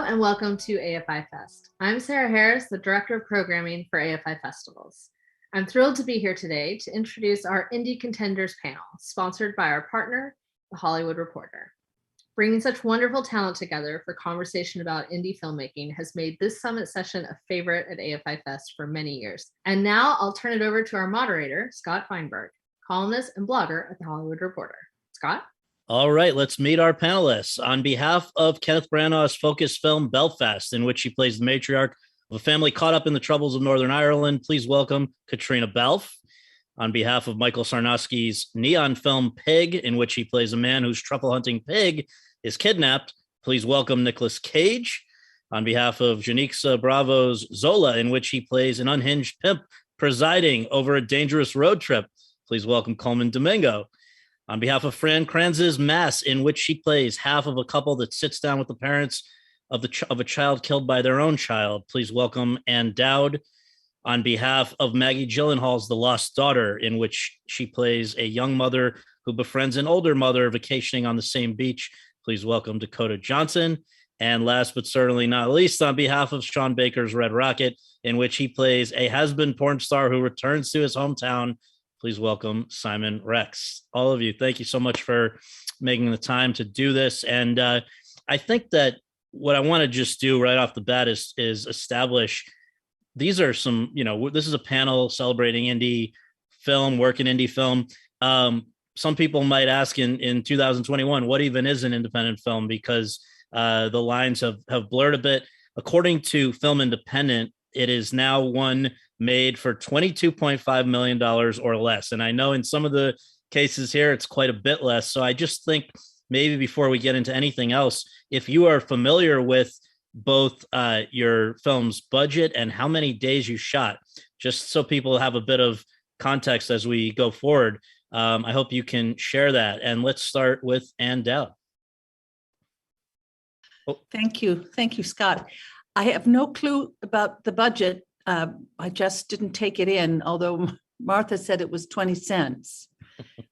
and welcome to AFI Fest. I'm Sarah Harris, the Director of Programming for AFI Festivals. I'm thrilled to be here today to introduce our Indie Contenders panel, sponsored by our partner, The Hollywood Reporter. Bringing such wonderful talent together for conversation about indie filmmaking has made this summit session a favorite at AFI Fest for many years. And now I'll turn it over to our moderator, Scott Feinberg, columnist and blogger at The Hollywood Reporter. Scott? All right, let's meet our panelists. On behalf of Kenneth Branagh's focus film Belfast, in which he plays the matriarch of a family caught up in the troubles of Northern Ireland, please welcome Caitríona Balfe. On behalf of Michael Sarnowski's neon film Pig, in which he plays a man whose truffle hunting pig is kidnapped, please welcome Nicolas Cage. On behalf of Janixa Bravo's ZOLA, in which he plays an unhinged pimp presiding over a dangerous road trip, please welcome Colman Domingo. On behalf of Fran Kranz's Mass, in which she plays half of a couple that sits down with the parents of a child killed by their own child, please welcome Ann Dowd. On behalf of Maggie Gyllenhaal's The Lost Daughter, in which she plays a young mother who befriends an older mother vacationing on the same beach, please welcome Dakota Johnson. And last but certainly not least, on behalf of Sean Baker's Red Rocket, in which he plays a has-been porn star who returns to his hometown, please welcome Simon Rex. All of you, thank you so much for making the time to do this. And I think that what I want to just do right off the bat is establish, these are some, this is a panel celebrating indie film, work in indie film. Some people might ask in 2021, what even is an independent film? Because the lines have blurred a bit. According to Film Independent, it is now one made for $22.5 million or less. And I know in some of the cases here, it's quite a bit less. So I just think maybe before we get into anything else, if you are familiar with both your film's budget and how many days you shot, just so people have a bit of context as we go forward, I hope you can share that. And let's start with Ann Dowd. Oh. Thank you, Scott. I have no clue about the budget. I just didn't take it in, although Martha said it was 20 cents.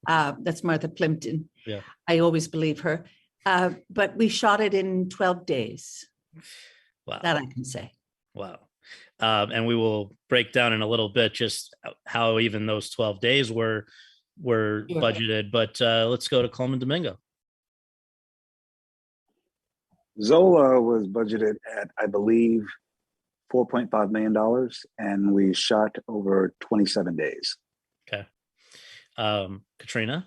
That's Martha Plimpton. Yeah. I always believe her. But we shot it in 12 days. Wow. That I can say. Wow. And we will break down in a little bit just how even those 12 days were budgeted. But let's go to Colman Domingo. ZOLA was budgeted at, I believe, $4.5 million, and we shot over 27 days. Okay. Caitríona?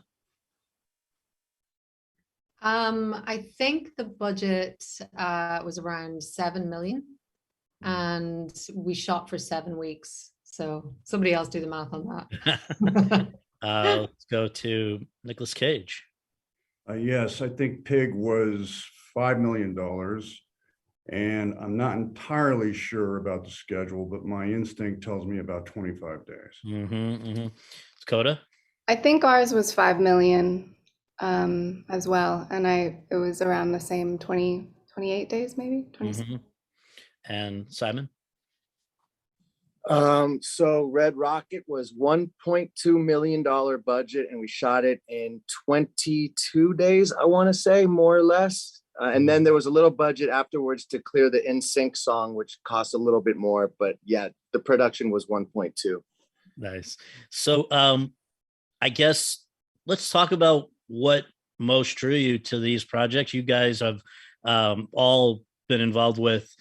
I think the budget was around 7 million, and we shot for 7 weeks. So somebody else do the math on that. Let's go to Nicolas Cage. Yes, I think Pig was $5 million. And I'm not entirely sure about the schedule, but my instinct tells me about 25 days. Dakota? I think ours was 5 million as well. And it was around the same 28 days, maybe. 27. And Simon? So Red Rocket was $1.2 million budget, and we shot it in 22 days, I want to say, more or less. And then there was a little budget afterwards to clear the In Sync song, which cost a little bit more. But yeah, the production was 1.2. Nice. So I guess let's talk about what most drew you to these projects. You guys have all been involved with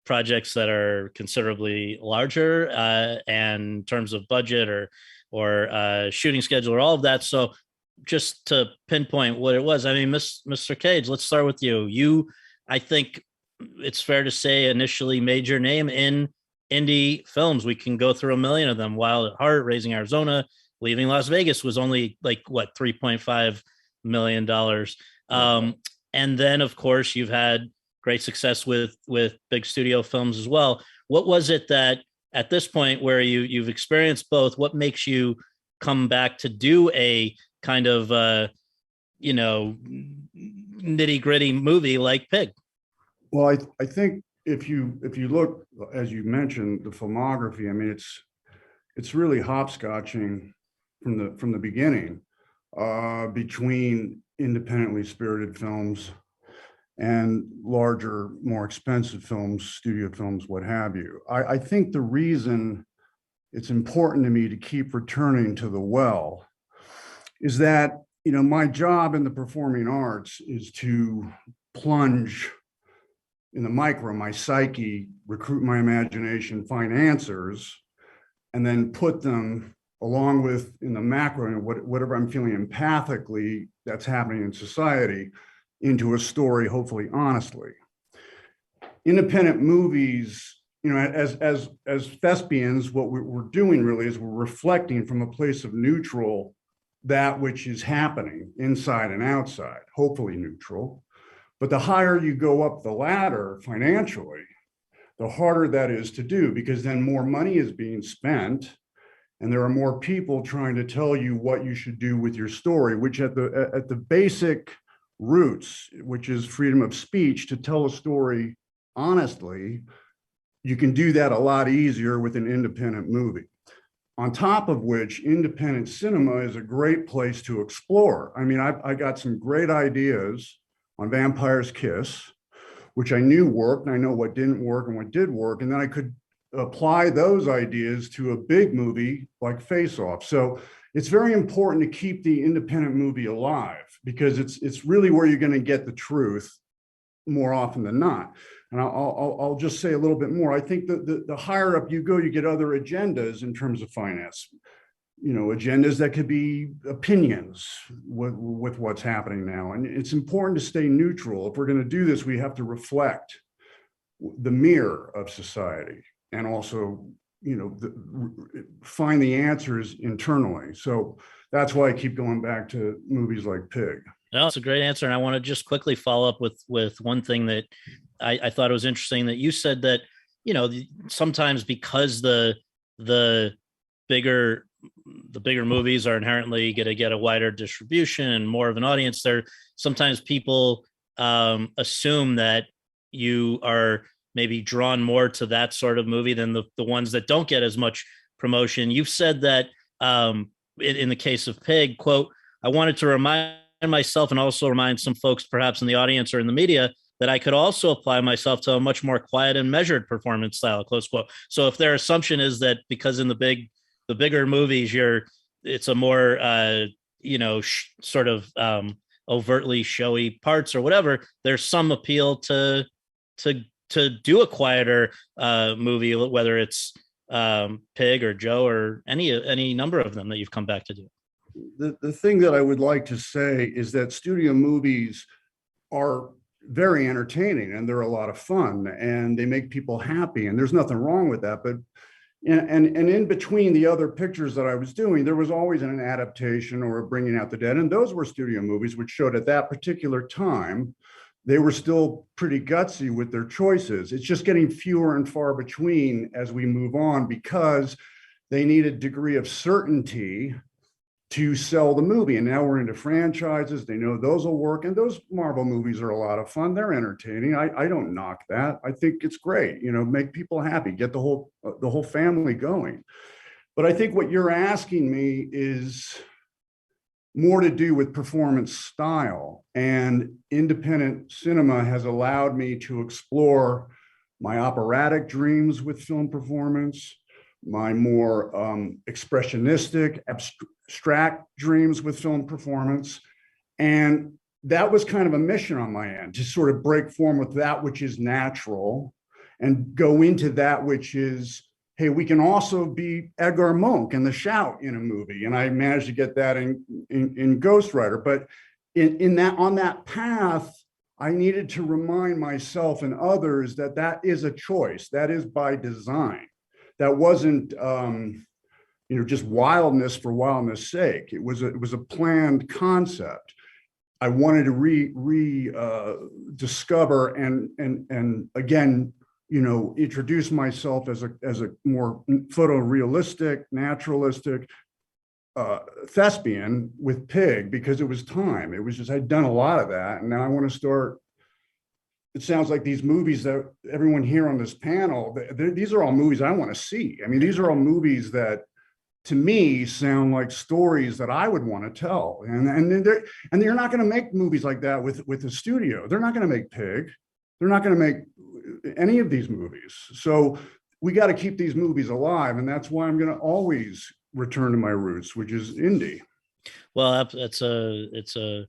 projects that are considerably larger and in terms of budget or shooting schedule or all of that. So just to pinpoint what it was, I mean, Mr. Cage, let's start with you. You, I think it's fair to say, initially made your name in indie films. We can go through a million of them. Wild at Heart, Raising Arizona, Leaving Las Vegas was only like, what, $3.5 million. And then, of course, you've had great success with big studio films as well. What was it that at this point where you've experienced both, what makes you come back to do a kind of, nitty gritty movie like Pig? Well, I think if you look, as you mentioned, the filmography, I mean, it's really hopscotching from the beginning between independently spirited films and larger, more expensive films, studio films, what have you. I think the reason it's important to me to keep returning to the well is that, you know, my job in the performing arts is to plunge in the micro, my psyche, recruit my imagination, find answers, and then put them along with in the macro and whatever I'm feeling empathically that's happening in society into a story, hopefully honestly. Independent movies, you know, as thespians, what we're doing really is we're reflecting from a place of neutral that which is happening inside and outside, hopefully neutral. But the higher you go up the ladder financially, the harder that is to do, because then more money is being spent and there are more people trying to tell you what you should do with your story, which at the basic roots, which is freedom of speech, to tell a story honestly, you can do that a lot easier with an independent movie. On top of which, independent cinema is a great place to explore. I mean, I got some great ideas on Vampire's Kiss, which I knew worked, and I know what didn't work and what did work, and then I could apply those ideas to a big movie like Face Off. So it's very important to keep the independent movie alive, because it's really where you're going to get the truth more often than not. And I'll just say a little bit more. I think that the higher up you go, you get other agendas in terms of finance. You know, agendas that could be opinions with what's happening now. And it's important to stay neutral. If we're going to do this, we have to reflect the mirror of society and also, you know, find the answers internally. So that's why I keep going back to movies like Pig. No, it's a great answer. And I want to just quickly follow up with one thing that I thought it was interesting, that you said that, you know, sometimes because the bigger movies are inherently going to get a wider distribution and more of an audience, there sometimes people assume that you are maybe drawn more to that sort of movie than the ones that don't get as much promotion. You've said that in the case of Pig, quote, "I wanted to remind myself and also remind some folks perhaps in the audience or in the media that I could also apply myself to a much more quiet and measured performance style," close quote. So if their assumption is that because in the bigger movies, it's a more, sort of overtly showy parts or whatever, there's some appeal to do a quieter movie, whether it's Pig or Joe or any number of them that you've come back to do. The thing that I would like to say is that studio movies are very entertaining and they're a lot of fun and they make people happy, and there's nothing wrong with that. But and in between the other pictures that I was doing, there was always an adaptation or a Bringing Out the Dead, and those were studio movies which showed at that particular time they were still pretty gutsy with their choices. It's just getting fewer and far between as we move on, because they need a degree of certainty to sell the movie. And now we're into franchises. They know those will work. And those Marvel movies are a lot of fun. They're entertaining. I don't knock that. I think it's great. You know, make people happy, get the whole family going. But I think what you're asking me is more to do with performance style, and independent cinema has allowed me to explore my operatic dreams with film performance, my more expressionistic, abstract dreams with film performance. And that was kind of a mission on my end, to sort of break form with that which is natural and go into that which is, hey, we can also be Edgar Munch and The Shout in a movie. And I managed to get that in Ghost Rider. But on that path, I needed to remind myself and others that that is a choice. That is by design. That wasn't just wildness for wildness sake. It was a planned concept. I wanted to rediscover and again, introduce myself as a more photorealistic, naturalistic thespian with Pig, because it was time. It was just, I'd done a lot of that, and now I want to start. It sounds like these movies that everyone here on this panel, these are all movies I want to see. I mean, these are all movies that to me, sound like stories that I would want to tell. And you're not going to make movies like that with a studio. They're not going to make Pig. They're not going to make any of these movies. So we got to keep these movies alive. And that's why I'm going to always return to my roots, which is indie. Well, it's a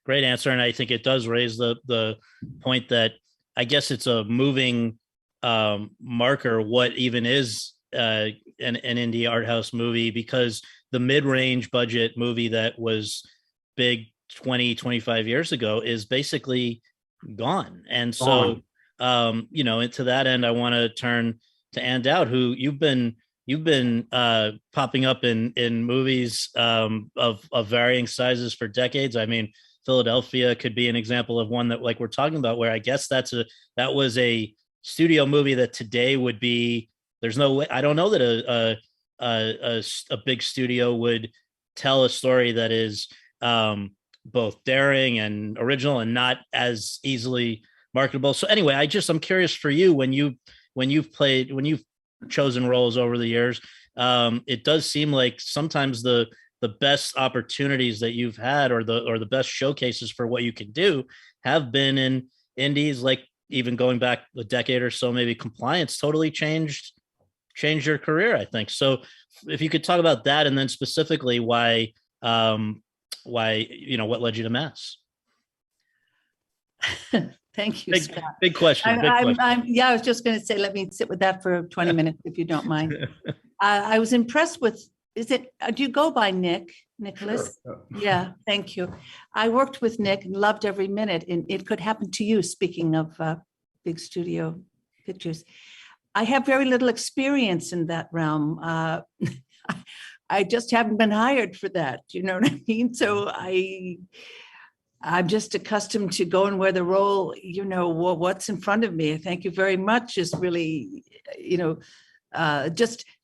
great answer. And I think it does raise the point that I guess it's a moving marker, what even is an indie art house movie, because the mid-range budget movie that was big 20-25 years ago is basically gone. And so to that end, I want to turn to Dowd, who you've been popping up in movies of varying sizes for decades. I mean, Philadelphia could be an example of one that, like we're talking about, where I guess that was a studio movie that today would be, there's no way, I don't know that a big studio would tell a story that is both daring and original and not as easily marketable. So anyway, I'm curious for you, when you've chosen roles over the years, it does seem like sometimes the best opportunities that you've had, or the best showcases for what you can do, have been in indies. Like even going back a decade or so, maybe Compliance totally changed your career, I think. So if you could talk about that, and then specifically why what led you to Mass. Thank you, Scott. Big question. I was just going to say, let me sit with that for 20 minutes, if you don't mind. I was impressed with, do you go by Nicolas? Sure. Yeah, thank you. I worked with Nick and loved every minute, and it could happen to you, speaking of big studio pictures. I have very little experience in that realm. I just haven't been hired for that. You know what I mean? So I'm just accustomed to going where the role, what's in front of me. Thank you very much is really,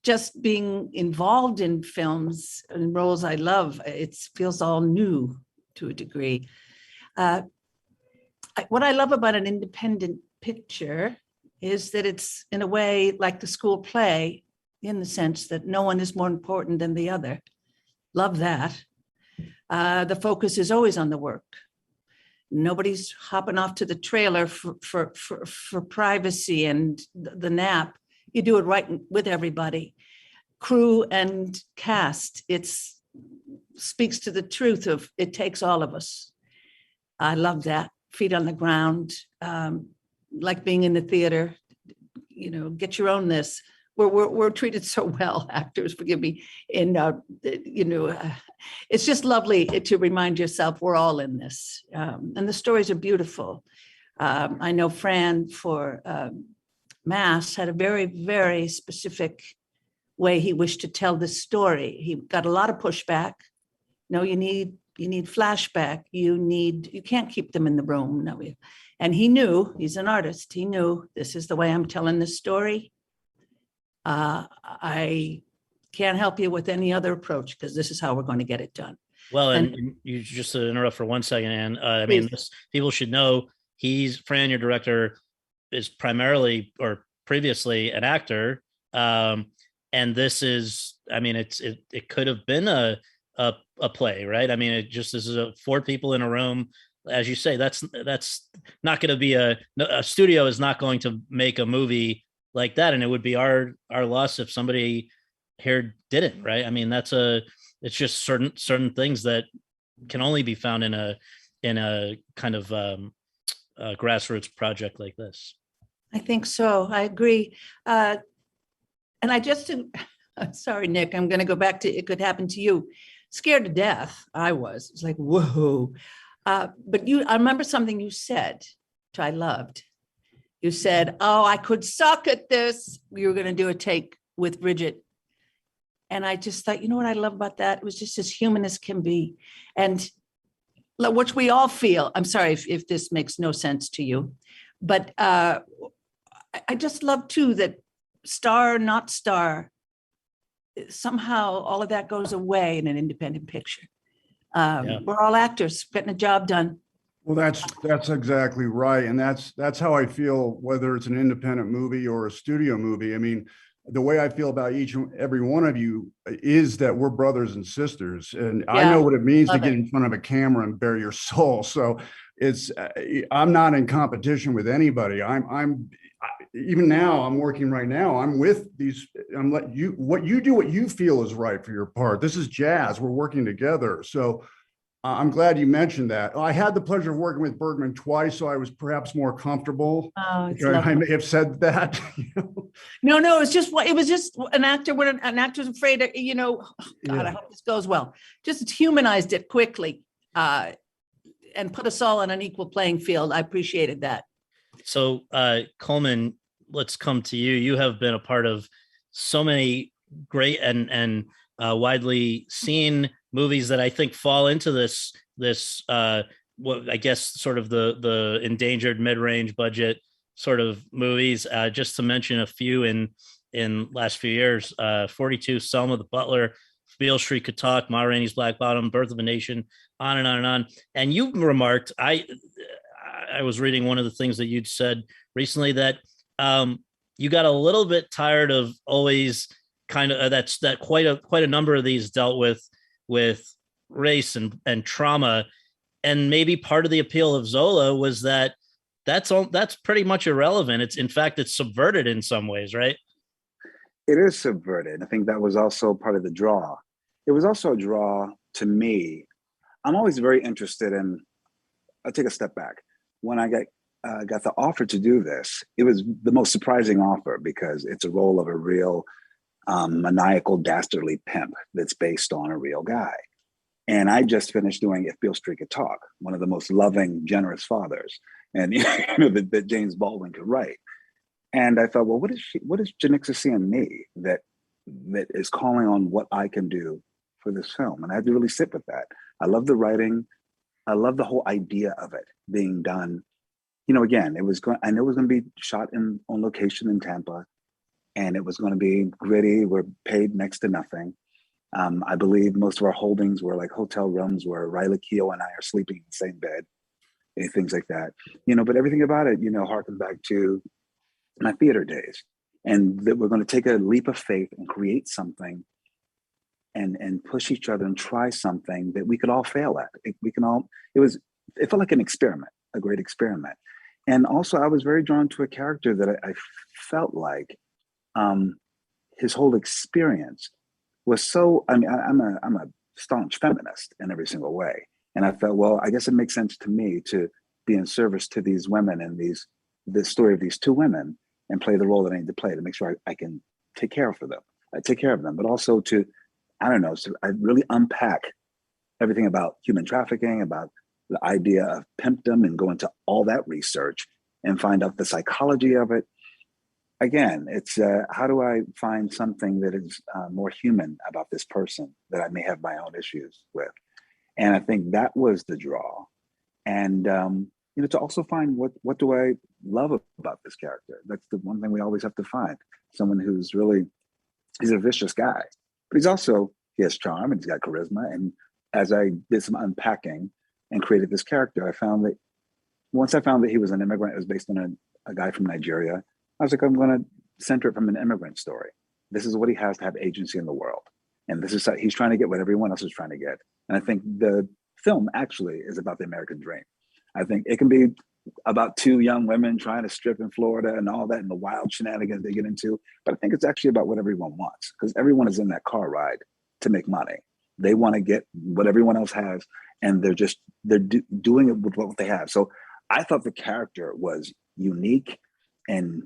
just being involved in films and roles I love. It feels all new to a degree. What I love about an independent picture is that it's in a way like the school play, in the sense that no one is more important than the other. Love that. The focus is always on the work. Nobody's hopping off to the trailer for privacy and the nap. You do it right with everybody. Crew and cast, speaks to the truth of it takes all of us. I love that. Feet on the ground, like being in the theater, get your own this. We're treated so well, actors, forgive me. And, it's just lovely to remind yourself we're all in this. And the stories are beautiful. I know Fran for Mass had a very, very specific way he wished to tell this story. He got a lot of pushback. No, you need flashback. You can't keep them in the room. No, and he knew, he's an artist. He knew, this is the way I'm telling this story. I can't help you with any other approach, because this is how we're going to get it done. Well, and you just to interrupt for 1 second, and I mean, people should know Fran, your director, is primarily or previously an actor, and this is, I mean, it could have been a play, right? I mean, it just is 4 people in a room. As you say, that's not going to be a studio is not going to make a movie like that, and it would be our loss if somebody here didn't, right? I mean, it's just certain things that can only be found in a kind of grassroots project like this. I think so. I agree. And I just, sorry, Nick, I'm going to go back to it could happen to you. Scared to death, I was. It's like, whoa. But I remember something you said, which I loved. You said, oh, I could suck at this. We were going to do a take with Bridget. And I just thought, you know what I love about that? It was just as human as can be. And which we all feel. I'm sorry if this makes no sense to you. But I just love, too, that star, not star, somehow all of that goes away in an independent picture. We're all actors getting a job done. Well, that's exactly right. And that's how I feel, whether it's an independent movie or a studio movie. I mean, the way I feel about each and every one of you is that we're brothers and sisters. And I Yeah, know what it means to love get it. in front of a camera and bare your soul. So it's, I'm not in competition with anybody. Even now, I'm working right now. I'm with these, I'm letting you, what you feel is right for your part. This is jazz. We're working together. So I'm glad you mentioned that. I had the pleasure of working with Bergman twice, so I was perhaps more comfortable. Oh, it's I lovely. may have said that. No, it was just an actor when an actor's afraid of, God, Yeah. I hope this goes well. Just humanized it quickly and put us all on an equal playing field. I appreciated that. So, Colman, let's come to you. You have been a part of so many great and widely seen movies that I think fall into this what I guess sort of the endangered mid-range budget sort of movies. Just to mention a few in last few years, 42, Selma the Butler, Beale Street Could Talk, Ma Rainey's Black Bottom, Birth of a Nation, on and on and on. And you remarked, I was reading one of the things that you'd said recently that you got a little bit tired of always kind of that quite a number of these dealt with race and trauma, and maybe part of the appeal of Zola was that that's pretty much irrelevant. It's, in fact, it's subverted in some ways, right? It is subverted. I think that was also part of the draw. It was also a draw to me. I'm always very interested in, I'll take a step back. When I got the offer to do this, it was the most surprising offer because it's a role of a real maniacal, dastardly pimp that's based on a real guy. And I just finished doing If Beale Street Could Talk, one of the most loving, generous fathers, and that James Baldwin could write. And I thought, well, what does Janixa see in me that is calling on what I can do for this film? And I had to really sit with that. I love the writing. I love the whole idea of it being done. Again, I know it was going to be shot on location in Tampa, and it was going to be gritty. We're paid next to nothing. I believe most of our holdings were like hotel rooms where Riley Keough and I are sleeping in the same bed, and things like that. But everything about it, harkened back to my theater days, and that we're going to take a leap of faith and create something and push each other and try something that we could all fail at. It felt like an experiment, a great experiment. And also I was very drawn to a character that I felt like his whole experience was so, I'm a staunch feminist in every single way. And I felt, well, I guess it makes sense to me to be in service to these women and the story of these two women and play the role that I need to play to make sure I can take care of them, but also to, so I really unpack everything about human trafficking, about the idea of pimpdom, and go into all that research and find out the psychology of it. Again, it's how do I find something that is more human about this person that I may have my own issues with? And I think that was the draw. And, to also find what do I love about this character? That's the one thing we always have to find. Someone who's he's a vicious guy, but he has charm and he's got charisma. And as I did some unpacking and created this character, once I found that he was an immigrant, it was based on a guy from Nigeria. I was like, I'm going to center it from an immigrant story. This is what he has to have agency in the world. And this is he's trying to get what everyone else is trying to get. And I think the film actually is about the American dream. I think it can be about two young women trying to strip in Florida and all that and the wild shenanigans they get into. But I think it's actually about what everyone wants, because everyone is in that car ride to make money. They want to get what everyone else has, and they're doing it with what they have. So I thought the character was unique, and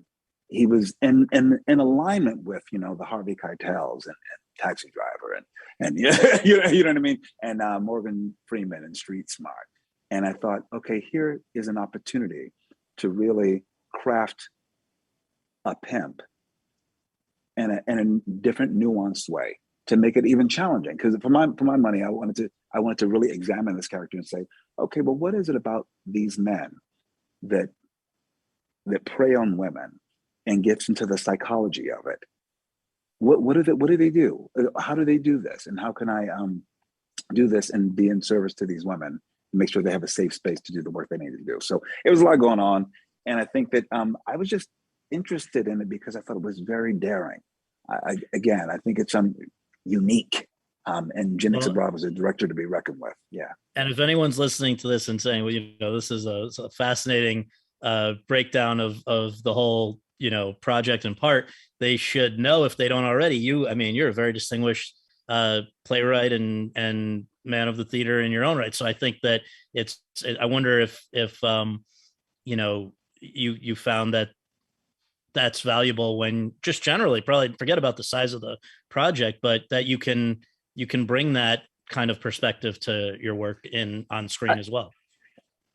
he was in alignment with, the Harvey Keitels and Taxi Driver and you know what I mean? And Morgan Freeman and Street Smart. And I thought, okay, here is an opportunity to really craft a pimp in a different, nuanced way to make it even challenging. Because for my money, I wanted to really examine this character and say, okay, well, what is it about these men that prey on women and gets into the psychology of it? What do they do? How do they do this? And how can I do this and be in service to these women? Make sure they have a safe space to do the work they need to do. So it was a lot going on. And I think that I was just interested in it because I thought it was very daring. again, I think it's unique. And Jenix Well, Abrava is a director to be reckoned with. Yeah. and if anyone's listening to this and saying, well, this is a fascinating breakdown of the whole, project in part, they should know, if they don't already, you're a very distinguished playwright and man of the theater in your own right. So I think that I wonder if you found that that's valuable when just generally, probably forget about the size of the project, but that you can bring that kind of perspective to your work on screen as well.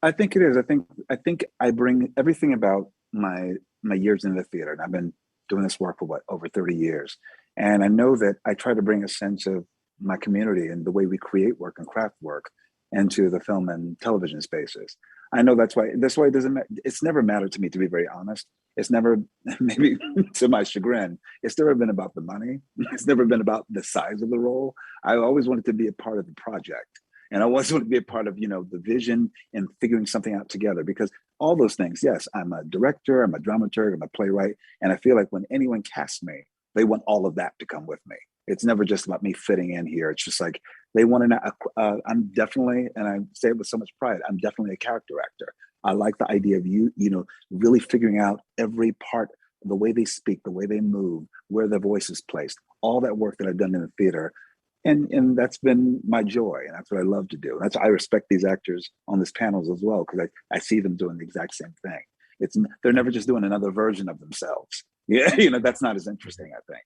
I think it is. I think I bring everything about my years in the theater, and I've been doing this work for over 30 years. And I know that I try to bring a sense of my community and the way we create work and craft work into the film and television spaces. I know that's why it doesn't matter. It's never mattered to me, to be very honest. It's never, maybe to my chagrin, it's never been about the money. It's never been about the size of the role. I always wanted to be a part of the project. And I always wanted to be a part of, the vision and figuring something out together, because all those things, yes, I'm a director, I'm a dramaturg, I'm a playwright. And I feel like when anyone casts me, they want all of that to come with me. It's never just about me fitting in here. It's just like, they want to know, I'm definitely, and I say it with so much pride, I'm definitely a character actor. I like the idea of really figuring out every part, the way they speak, the way they move, where their voice is placed, all that work that I've done in the theater. And that's been my joy. And that's what I love to do. I respect these actors on this panels as well, because I see them doing the exact same thing. They're never just doing another version of themselves. Yeah, that's not as interesting, I think,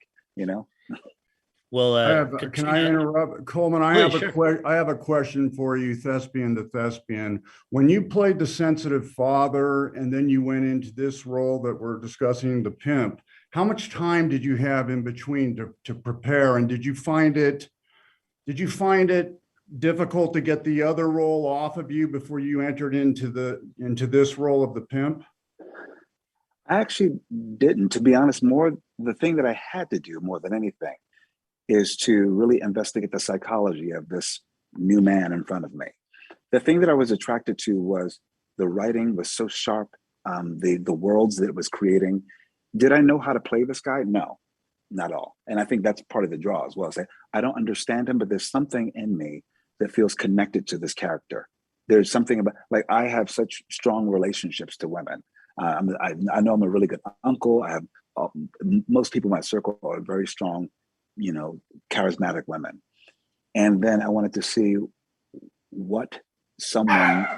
Well, can I interrupt, Colman? I have a question for you, thespian to thespian. When you played the sensitive father, and then you went into this role that we're discussing, the pimp, how much time did you have in between to prepare? And did you find it difficult to get the other role off of you before you entered into this role of the pimp? I actually didn't, to be honest. The thing that I had to do more than anything is to really investigate the psychology of this new man in front of me. The thing that I was attracted to was the writing was so sharp, the worlds that it was creating. Did I know how to play this guy? No, not at all. And I think that's part of the draw as well. I don't understand him, but there's something in me that feels connected to this character. There's something about, like, I have such strong relationships to women. I know I'm a really good uncle. I have most people in my circle are very strong, charismatic women. And then I wanted to see what someone,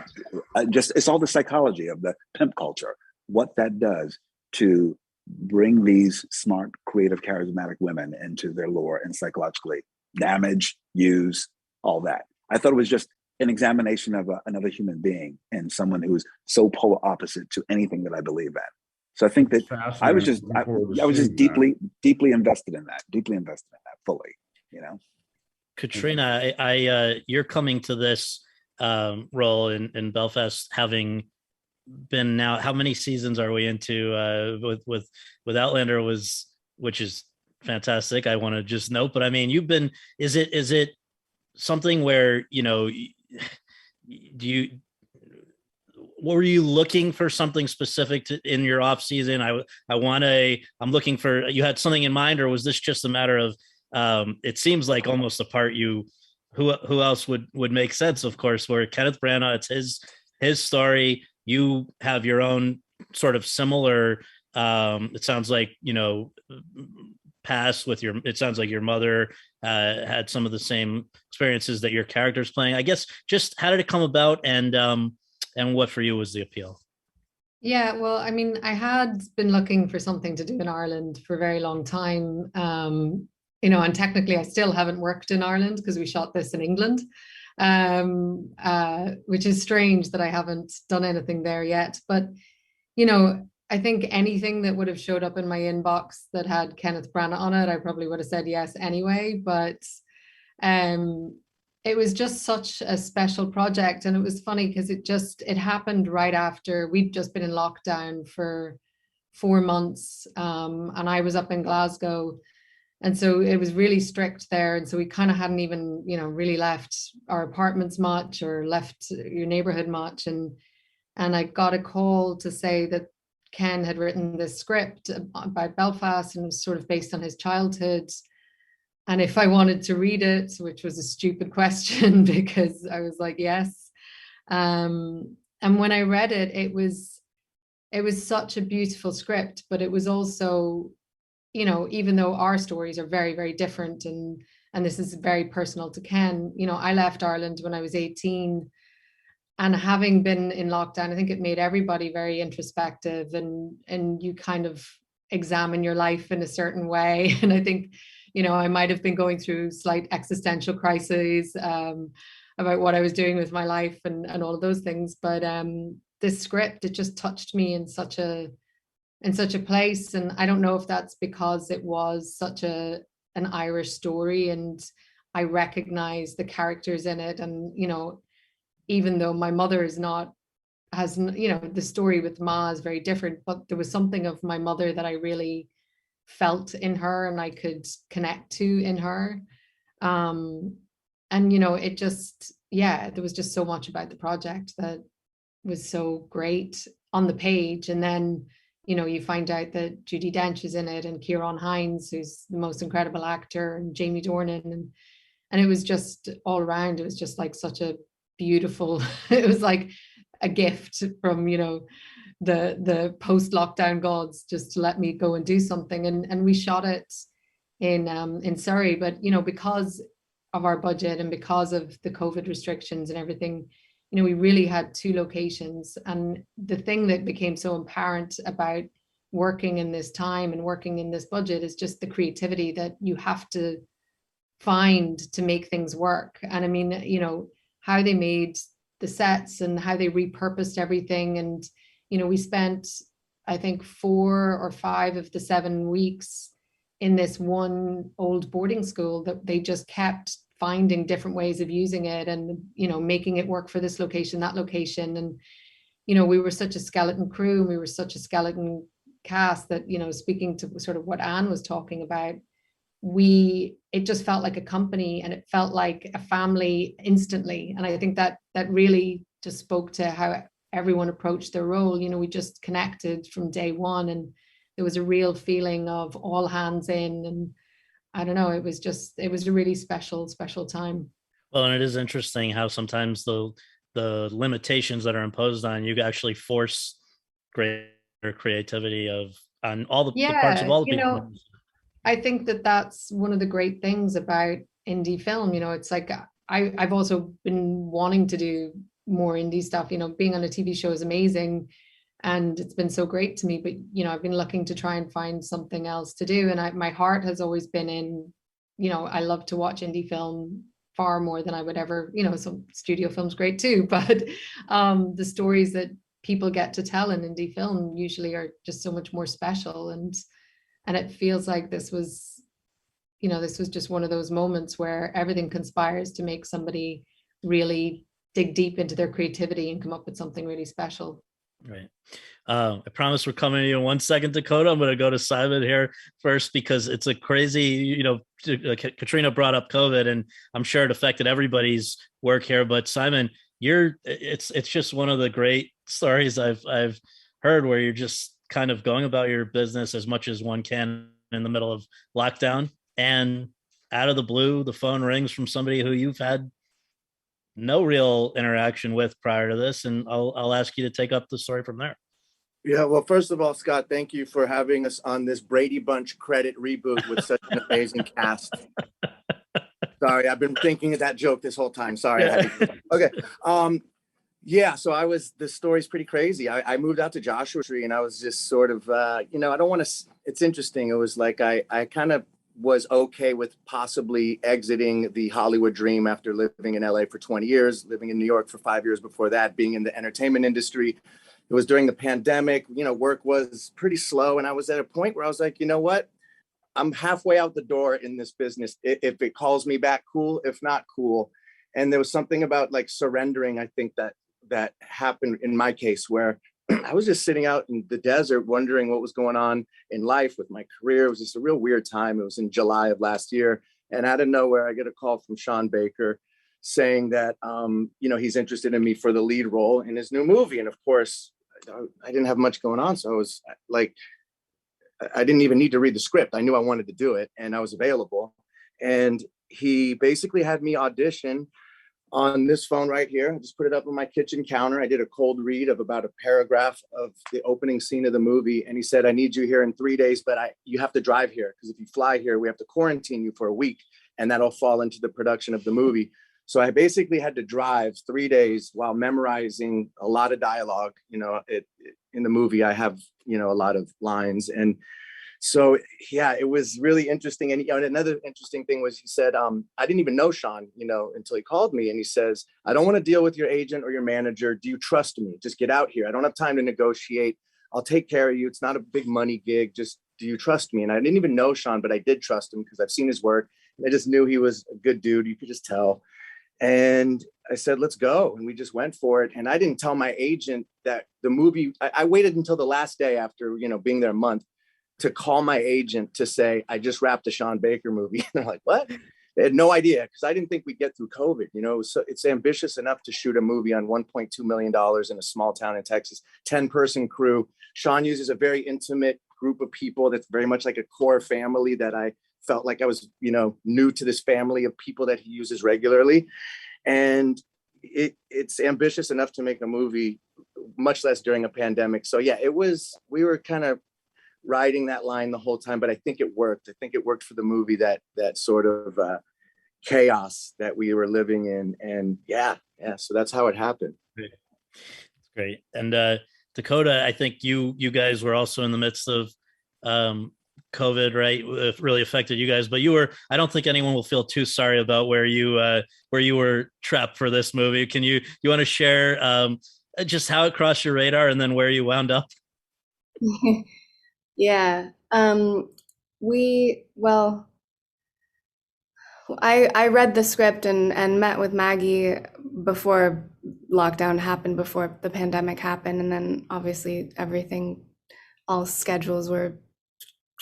it's all the psychology of the pimp culture, what that does to bring these smart, creative, charismatic women into their lore and psychologically damage, use, all that. I thought it was just an examination of another human being and someone who's so polar opposite to anything that I believe in. So I think that I was just deeply invested in that, fully, Caitríona, you're coming to this role in Belfast, having been now, how many seasons are we into with Outlander, which is fantastic. I want to just note, but I mean, is it something where, were you looking for something specific in your off season? I'm looking for, you had something in mind, or was this just a matter of, it seems like almost a part who else would make sense, of course, where Kenneth Branagh, it's his story. You have your own sort of similar, it sounds like, past with it sounds like your mother had some of the same experiences that your character's playing. I guess, just how did it come about, and what for you was the appeal? Yeah, well, I mean, I had been looking for something to do in Ireland for a very long time. And technically I still haven't worked in Ireland because we shot this in England, which is strange that I haven't done anything there yet. But, I think anything that would have showed up in my inbox that had Kenneth Branagh on it, I probably would have said yes anyway. But it was just such a special project. And it was funny because it happened right after we'd just been in lockdown for 4 months. And I was up in Glasgow. And so it was really strict there. And so we kind of hadn't even, really left our apartments much or left your neighborhood much. And I got a call to say that Ken had written this script about Belfast and it was sort of based on his childhood. And if I wanted to read it, which was a stupid question because I was like, yes. And when I read it, it was such a beautiful script, but it was also, you know, even though our stories are very, very different and this is very personal to Ken, you know, I left Ireland when I was 18 and having been in lockdown, I think it made everybody very introspective and you kind of examine your life in a certain way. And I think, you know, I might have been going through slight existential crises about what I was doing with my life and all of those things. But this script, it just touched me in such a place. And I don't know if that's because it was such an Irish story and I recognize the characters in it. And, you know, even though my mother has, you know, the story with Ma is very different, but there was something of my mother that I really felt in her and I could connect to in her. And, you know, it just, yeah, there was just so much about the project that was so great on the page. And then, you know, you find out that Judi Dench is in it and Ciarán Hinds, who's the most incredible actor, and Jamie Dornan. And it was just all around, it was just like such a beautiful, it was like a gift from, you know, the post-lockdown gods just to let me go and do something. And we shot it in Surrey, but, you know, because of our budget and because of the COVID restrictions and everything, you know, we really had 2 locations. And the thing that became so apparent about working in this time and working in this budget is just the creativity that you have to find to make things work. And I mean, you know, how they made the sets and how they repurposed everything. And, you know, we spent, I think, 4 or 5 of the 7 weeks in this one old boarding school that they just kept finding different ways of using it and, you know, making it work for this location, that location. And, you know, we were such a skeleton crew and we were such a skeleton cast that, you know, speaking to sort of what Anne was talking about, it just felt like a company and it felt like a family instantly. And I think that really just spoke to how everyone approached their role. You know, we just connected from day one and there was a real feeling of all hands in. And I don't know, it was a really special time. Well, and it is interesting how sometimes the limitations that are imposed on you actually force greater creativity on all the parts of all the people. Know, I think that that's one of the great things about indie film. You know, it's like I've also been wanting to do more indie stuff. You know, being on a TV show is amazing and it's been so great to me, but, you know, I've been looking to try and find something else to do. And my heart has always been in, you know, I love to watch indie film far more than I would ever, you know, some studio film's great too, but the stories that people get to tell in indie film usually are just so much more special. And it feels like this was just one of those moments where everything conspires to make somebody really dig deep into their creativity and come up with something really special. Right. I promise we're coming to you in 1 second, Dakota. I'm going to go to Simon here first because it's a crazy, you know, Caitríona brought up COVID and I'm sure it affected everybody's work here. But Simon, it's just one of the great stories I've heard where you're just kind of going about your business as much as one can in the middle of lockdown, and out of the blue, the phone rings from somebody who you've had no real interaction with prior to this. And I'll ask you to take up the story from there. Yeah, well, first of all, Scott, thank you for having us on this Brady Bunch credit reboot with such an amazing cast. Sorry, I've been thinking of that joke this whole time. Sorry. Okay. Yeah, so the story's pretty crazy. I moved out to Joshua Tree and I was just sort of, you know, I don't want to, it's interesting. It was like, I kind of was okay with possibly exiting the Hollywood dream after living in LA for 20 years, living in New York for 5 years before that, being in the entertainment industry. It was during the pandemic, you know, work was pretty slow. And I was at a point where I was like, you know what? I'm halfway out the door in this business. If it calls me back, cool. If not, cool. And there was something about like surrendering, I think that happened in my case where I was just sitting out in the desert wondering what was going on in life with my career. It was just a real weird time. It was in July of last year. And out of nowhere, I get a call from Sean Baker saying that, you know, he's interested in me for the lead role in his new movie. And of course, I didn't have much going on. So I was like, I didn't even need to read the script. I knew I wanted to do it and I was available. And he basically had me audition on this phone right here. I just put it up on my kitchen counter. I did a cold read of about a paragraph of the opening scene of the movie. And he said, I need you here in 3 days, but you have to drive here, because if you fly here, we have to quarantine you for a week, and that'll fall into the production of the movie. So I basically had to drive 3 days while memorizing a lot of dialogue. You know, in the movie, I have, you know, a lot of lines. And so, yeah, it was really interesting. And, you know, and another interesting thing was he said, I didn't even know Sean, you know, until he called me, and he says, I don't want to deal with your agent or your manager. Do you trust me? Just get out here. I don't have time to negotiate. I'll take care of you. It's not a big money gig. Just, do you trust me? And I didn't even know Sean, but I did trust him because I've seen his work. And I just knew he was a good dude. You could just tell. And I said, let's go. And we just went for it. And I didn't tell my agent that the movie, I waited until the last day after, you know, being there a month to call my agent to say, I just wrapped a Sean Baker movie. And they're like, what? They had no idea, because I didn't think we'd get through COVID. You know, so it's ambitious enough to shoot a movie on $1.2 million in a small town in Texas, 10-person crew. Sean uses a very intimate group of people that's very much like a core family that I felt like I was, you know, new to this family of people that he uses regularly. And it's ambitious enough to make a movie, much less during a pandemic. So yeah, we were kind of riding that line the whole time, but I think it worked. I think it worked for the movie, that sort of chaos that we were living in. And yeah, so that's how it happened. Great. And Dakota, I think you guys were also in the midst of COVID, right? It really affected you guys, but I don't think anyone will feel too sorry about where you were trapped for this movie. You want to share just how it crossed your radar and then where you wound up? Yeah. I read the script and met with Maggie before lockdown happened, before the pandemic happened. And then obviously all schedules were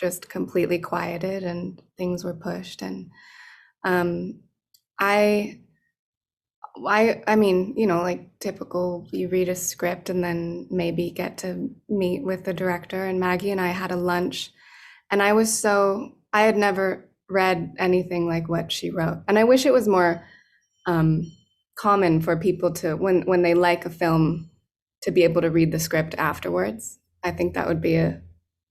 just completely quieted and things were pushed. And I mean, you know, like typical, you read a script and then maybe get to meet with the director. And Maggie and I had a lunch, and I had never read anything like what she wrote. And I wish it was more common for people to, when they like a film, to be able to read the script afterwards. I think that would be a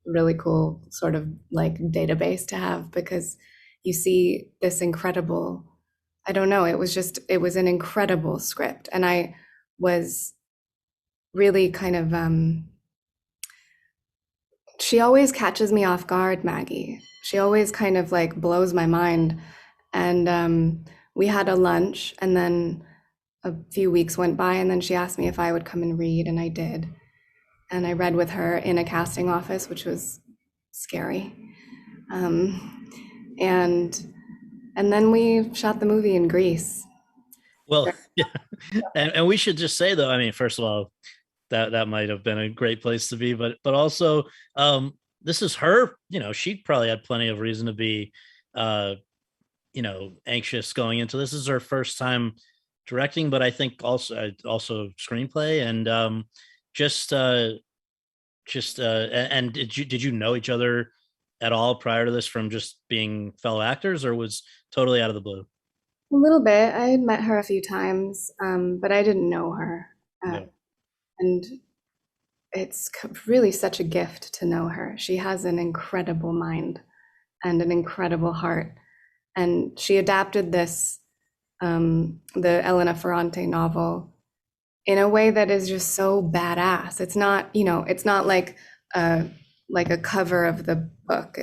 really cool sort of like database to have, because you see this incredible, I don't know, it was an incredible script. And I was really kind of, she always catches me off guard, Maggie. She always kind of like blows my mind. And we had a lunch, and then a few weeks went by, and then she asked me if I would come and read, and I did. And I read with her in a casting office, which was scary. And then we shot the movie in Greece. Well, yeah. And we should just say, though, I mean, first of all, that might have been a great place to be, but also this is her, you know, she probably had plenty of reason to be, you know, anxious going into this. This is her first time directing, but I think also screenplay, and and did you know each other at all prior to this from just being fellow actors, or was totally out of the blue? A little bit. I had met her a few times, but I didn't know her. No. And it's really such a gift to know her. She has an incredible mind and an incredible heart. And she adapted this, the Elena Ferrante novel, in a way that is just so badass. It's not, you know, it's not like a cover of the book.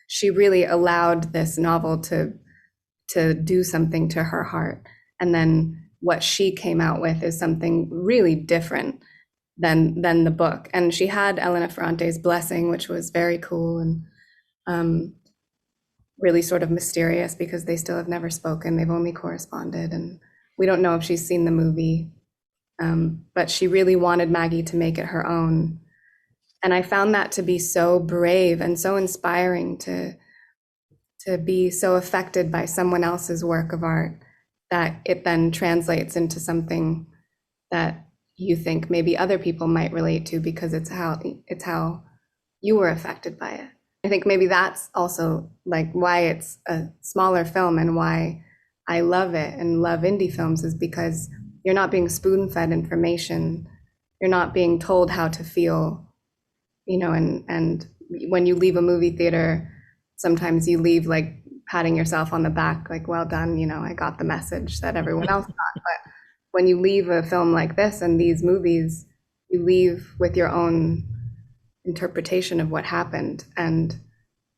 She really allowed this novel to do something to her heart. And then what she came out with is something really different than the book. And she had Elena Ferrante's blessing, which was very cool and really sort of mysterious, because they still have never spoken. They've only corresponded, and we don't know if she's seen the movie. But she really wanted Maggie to make it her own. And I found that to be so brave and so inspiring, to be so affected by someone else's work of art, that it then translates into something that you think maybe other people might relate to because it's how you were affected by it. I think maybe that's also like why it's a smaller film and why I love it and love indie films, is because you're not being spoon-fed information. You're not being told how to feel, you know, and when you leave a movie theater, sometimes you leave like patting yourself on the back, like, well done, you know, I got the message that everyone else got. But when you leave a film like this and these movies, you leave with your own interpretation of what happened. And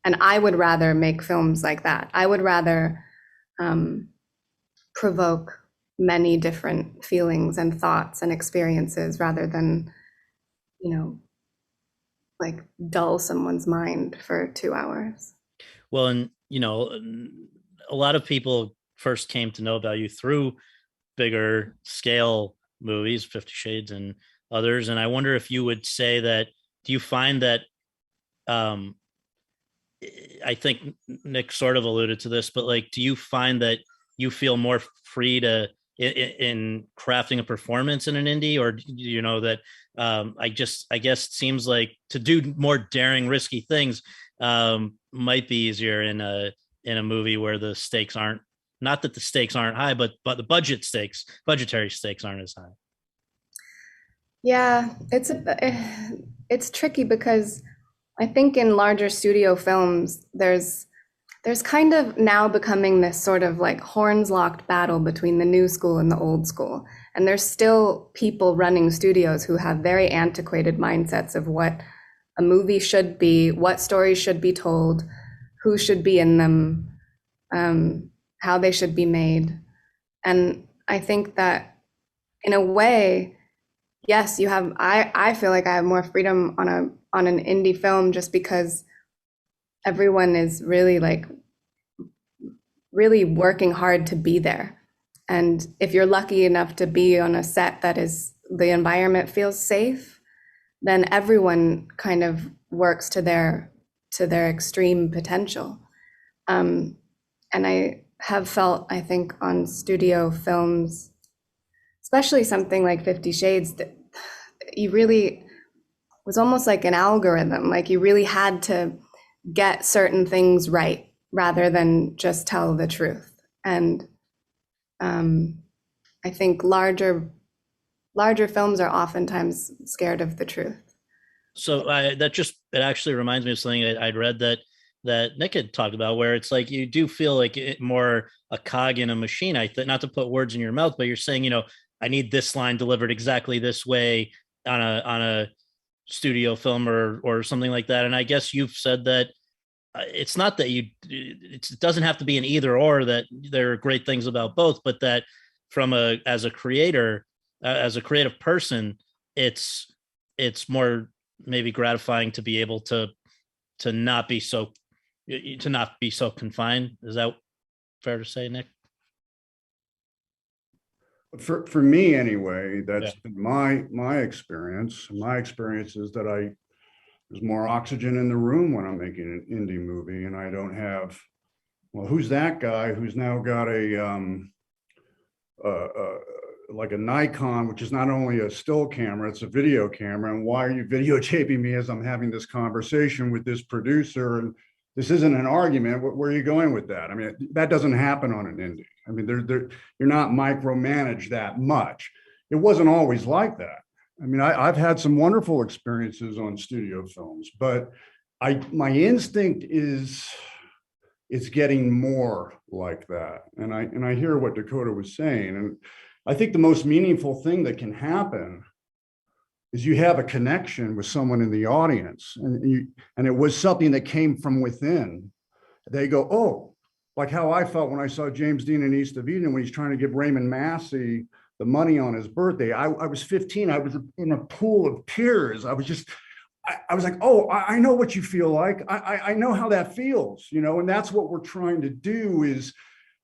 I would rather make films like that. I would rather provoke many different feelings and thoughts and experiences rather than, you know, like dull someone's mind for 2 hours. Well, and you know, a lot of people first came to know about you through bigger scale movies, 50 Shades and others. And I wonder if you would say that, do you find that, I think Nick sort of alluded to this, but like, do you find that you feel more free to in crafting a performance in an indie, or you know that I guess it seems like to do more daring, risky things might be easier in a movie where the stakes aren't, not that the stakes aren't high, but the budgetary stakes aren't as high. Yeah, it's tricky because I think in larger studio films, there's kind of now becoming this sort of like horns locked battle between the new school and the old school. And there's still people running studios who have very antiquated mindsets of what a movie should be, what stories should be told, who should be in them, how they should be made. And I think that in a way, yes, you have, I feel like I have more freedom on an indie film just because everyone is really working hard to be there. And if you're lucky enough to be on a set that is, the environment feels safe, then everyone kind of works to their extreme potential. And I have felt, I think, on studio films, especially something like 50 Shades, that you really was almost like an algorithm. Like you really had to get certain things right rather than just tell the truth. And I think larger films are oftentimes scared of the truth. So it actually reminds me of something I'd read that Nick had talked about, where it's like you do feel like more a cog in a machine. I think, not to put words in your mouth, but you're saying, you know, I need this line delivered exactly this way on a studio film or something like that. And I guess you've said that it's not that it doesn't have to be an either or, that there are great things about both, but that as a creator, as a creative person, it's more maybe gratifying to be able to not be so confined. Is that fair to say, Nick? For me anyway, that's been my experience. My experience is that there's more oxygen in the room when I'm making an indie movie, and I don't have, well, who's that guy who's now got like a Nikon, which is not only a still camera, it's a video camera. And why are you videotaping me as I'm having this conversation with this producer? And this isn't an argument. Where are you going with that? I mean, that doesn't happen on an indie. I mean, you're not micromanaged that much. It wasn't always like that. I mean, I've had some wonderful experiences on studio films, but my instinct is it's getting more like that. And I hear what Dakota was saying. And I think the most meaningful thing that can happen is you have a connection with someone in the audience, and it was something that came from within. They go, oh, like how I felt when I saw James Dean in East of Eden when he's trying to give Raymond Massey the money on his birthday. I was 15. I was in a pool of tears. I was like, oh, I know what you feel like. I know how that feels, you know, and that's what we're trying to do.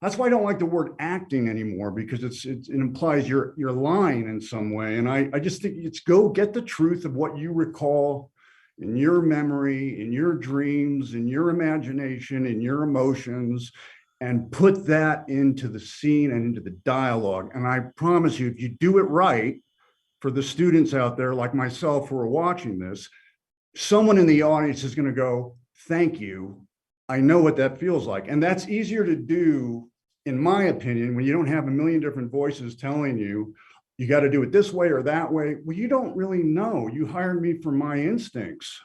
That's why I don't like the word acting anymore, because it implies you're lying in some way. And I just think it's go get the truth of what you recall in your memory, in your dreams, in your imagination, in your emotions, and put that into the scene and into the dialogue. And I promise you, if you do it right, for the students out there like myself who are watching this, someone in the audience is going to go, thank you. I know what that feels like. And that's easier to do, in my opinion, when you don't have a million different voices telling you, you got to do it this way or that way. Well, you don't really know. You hired me for my instincts.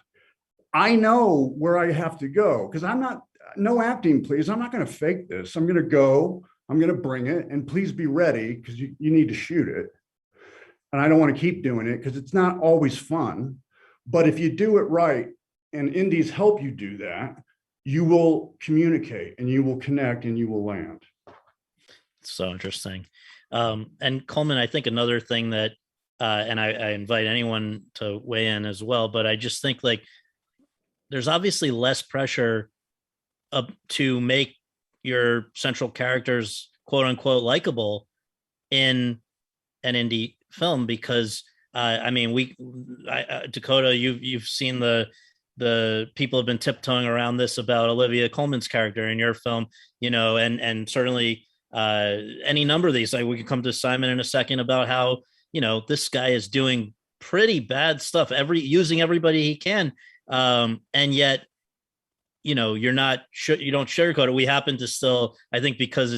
I know where I have to go because I'm not, no acting, please. I'm not going to fake this. I'm going to go, I'm going to bring it, and please be ready because you need to shoot it. And I don't want to keep doing it because it's not always fun. But if you do it right, and indies help you do that, you will communicate and you will connect and you will land. So interesting. And Colman, I think another thing that, and I invite anyone to weigh in as well, but I just think like there's obviously less pressure to make your central characters quote unquote likable in an indie film because I mean Dakota, you've seen the people have been tiptoeing around this about Olivia Colman's character in your film, you know, and certainly any number of these, like we could come to Simon in a second about how, you know, this guy is doing pretty bad stuff, using everybody he can. And yet, you know, you don't sugarcoat it. We happen to still, I think because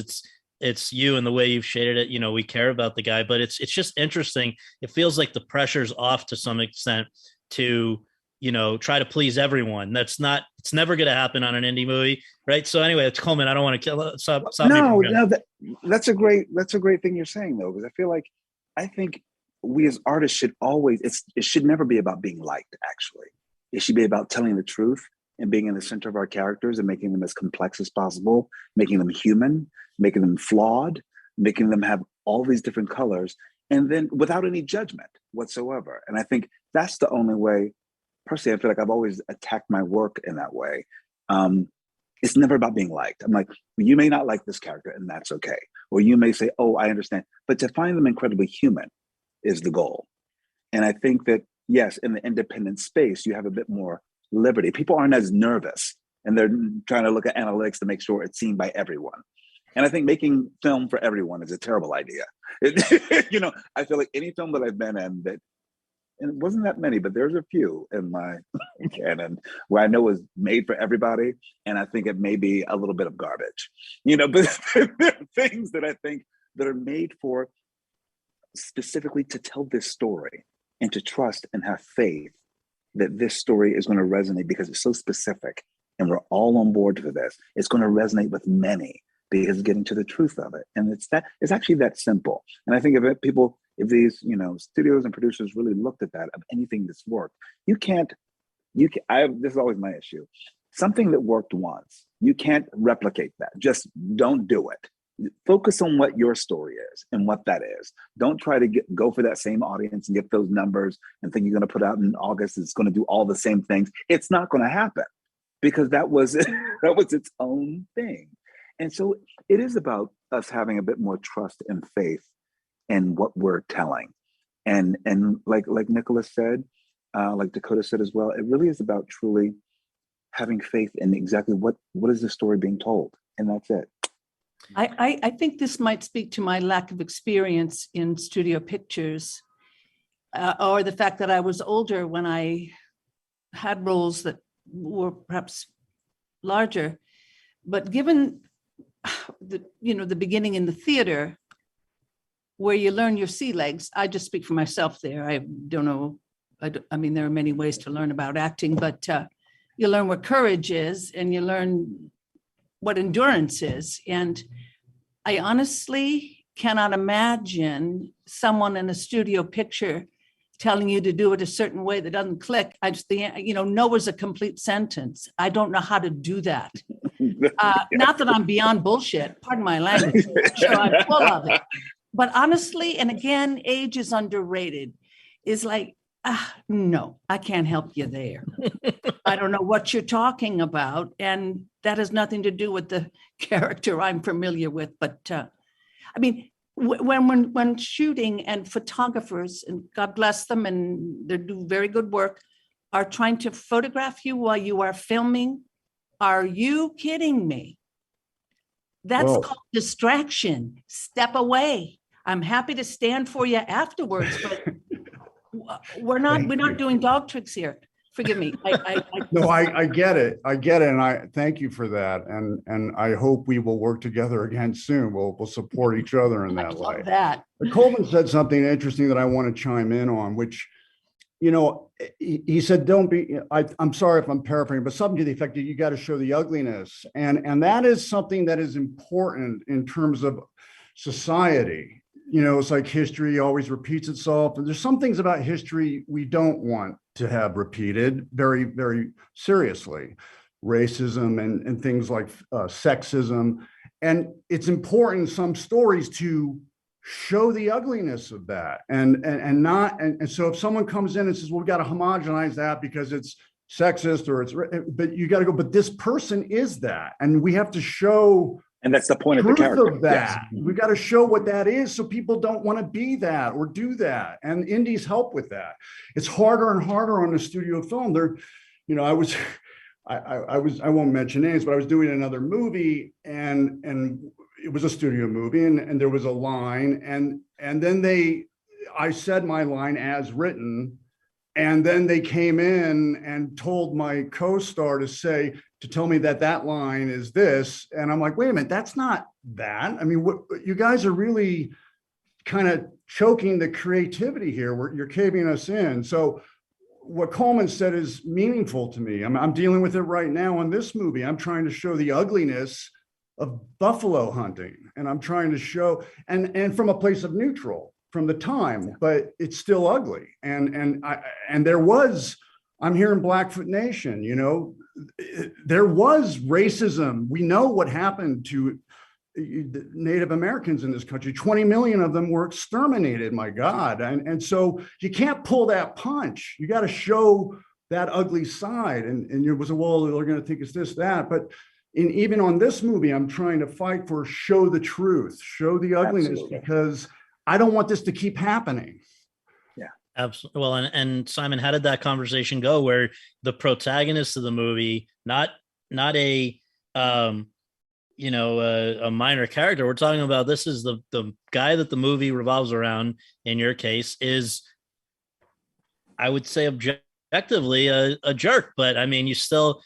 it's you and the way you've shaded it, you know, we care about the guy, but it's just interesting. It feels like the pressure's off to some extent to, you know, try to please everyone. It's never going to happen on an indie movie. Right. So anyway, it's Colman. I don't want to stop. No, that's a great thing you're saying though, because I think we as artists should always, it should never be about being liked. Actually, it should be about telling the truth and being in the center of our characters and making them as complex as possible, making them human, making them flawed, making them have all these different colors, and then without any judgment whatsoever. And I think that's the only way, personally, I feel like I've always attacked my work in that way. It's never about being liked. I'm like, you may not like this character and that's okay. Or you may say, oh, I understand. But to find them incredibly human is the goal. And I think that, yes, in the independent space, you have a bit more liberty. People aren't as nervous and they're trying to look at analytics to make sure it's seen by everyone. And I think making film for everyone is a terrible idea. You know, I feel like any film that I've been in that, and it wasn't that many, but there's a few in my canon where I know was made for everybody. And I think it may be a little bit of garbage, you know, but there are things that I think that are made for specifically to tell this story and to trust and have faith that this story is going to resonate because it's so specific and we're all on board for this. It's going to resonate with many because it's getting to the truth of it. And it's actually that simple. And I think if these, you know, studios and producers really looked at that, of anything that's worked, this is always my issue. Something that worked once, you can't replicate that. Just don't do it. Focus on what your story is and what that is. Don't try to go for that same audience and get those numbers and think you're going to put out in August, it's going to do all the same things. It's not going to happen because that was its own thing. And so it is about us having a bit more trust and faith in what we're telling. And like Nicolas said, like Dakota said as well, it really is about truly having faith in exactly what is the story being told. And that's it. I think this might speak to my lack of experience in studio pictures, or the fact that I was older when I had roles that were perhaps larger. But given the beginning in the theater, where you learn your sea legs, I just speak for myself there. I don't know. I mean, there are many ways to learn about acting, but you learn what courage is and you learn what endurance is. And I honestly cannot imagine someone in a studio picture telling you to do it a certain way that doesn't click. No is a complete sentence. I don't know how to do that. Not that I'm beyond bullshit, pardon my language. I'm sure I'm full of it. But honestly, and again, age is underrated, is like, no, I can't help you there. I don't know what you're talking about. And that has nothing to do with the character I'm familiar with. But I mean, when shooting and photographers, and God bless them, and they do very good work, are trying to photograph you while you are filming, are you kidding me? That's called distraction. Step away. I'm happy to stand for you afterwards, but we're not doing dog tricks here. Forgive me. No, I get it. And I thank you for that. And I hope we will work together again soon. We'll support each other in that way. Love that. But Colman said something interesting that I want to chime in on, which, he said, don't be, I'm sorry if I'm paraphrasing, but something to the effect that you got to show the ugliness. And that is something that is important in terms of society. It's like history always repeats itself. And there's some things about history we don't want to have repeated very, very seriously. Racism and things like sexism. And it's important in some stories to show the ugliness of that and so if someone comes in and says, well, we got to homogenize that because it's sexist but you got to go, but this person is that, and we have to show. And that's the point of the character. Of that. Yes. We got to show what that is so people don't want to be that or do that. And indies help with that. It's harder and harder on the studio film. I won't mention names, but I was doing another movie and it was a studio movie and there was a line and then I said my line as written. And then they came in and told my co-star to tell me that line is this. And I'm like, wait a minute, that's not that. I mean, you guys are really kind of choking the creativity here. You're caving us in. So what Colman said is meaningful to me. I'm dealing with it right now on this movie. I'm trying to show the ugliness of buffalo hunting. And I'm trying to show, and from a place of neutral. From the time, but it's still ugly. And there was, I'm here in Blackfoot Nation, there was racism. We know what happened to Native Americans in this country. 20 million of them were exterminated, my God. And so you can't pull that punch. You got to show that ugly side. And you was, well, they're going to think it's this, that. But even on this movie, I'm trying to fight for show the truth, show the ugliness, absolutely. Because I don't want this to keep happening. Yeah, absolutely. Well, and Simon, how did that conversation go? Where the protagonist of the movie, not a a minor character. We're talking about this is the guy that the movie revolves around. In your case, is I would say objectively a jerk, but I mean, you still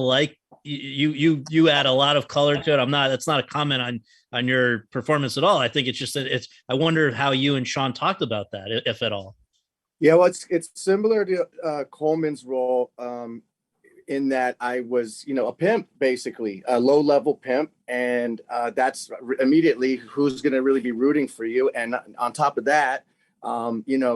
like you add a lot of color to it. That's not a comment on your performance at all. I think it's just that I wonder how you and Sean talked about that, if at all. Yeah, well, it's similar to Colman's role in that I was, a pimp, basically a low-level pimp. And that's immediately who's going to really be rooting for you. And on top of that,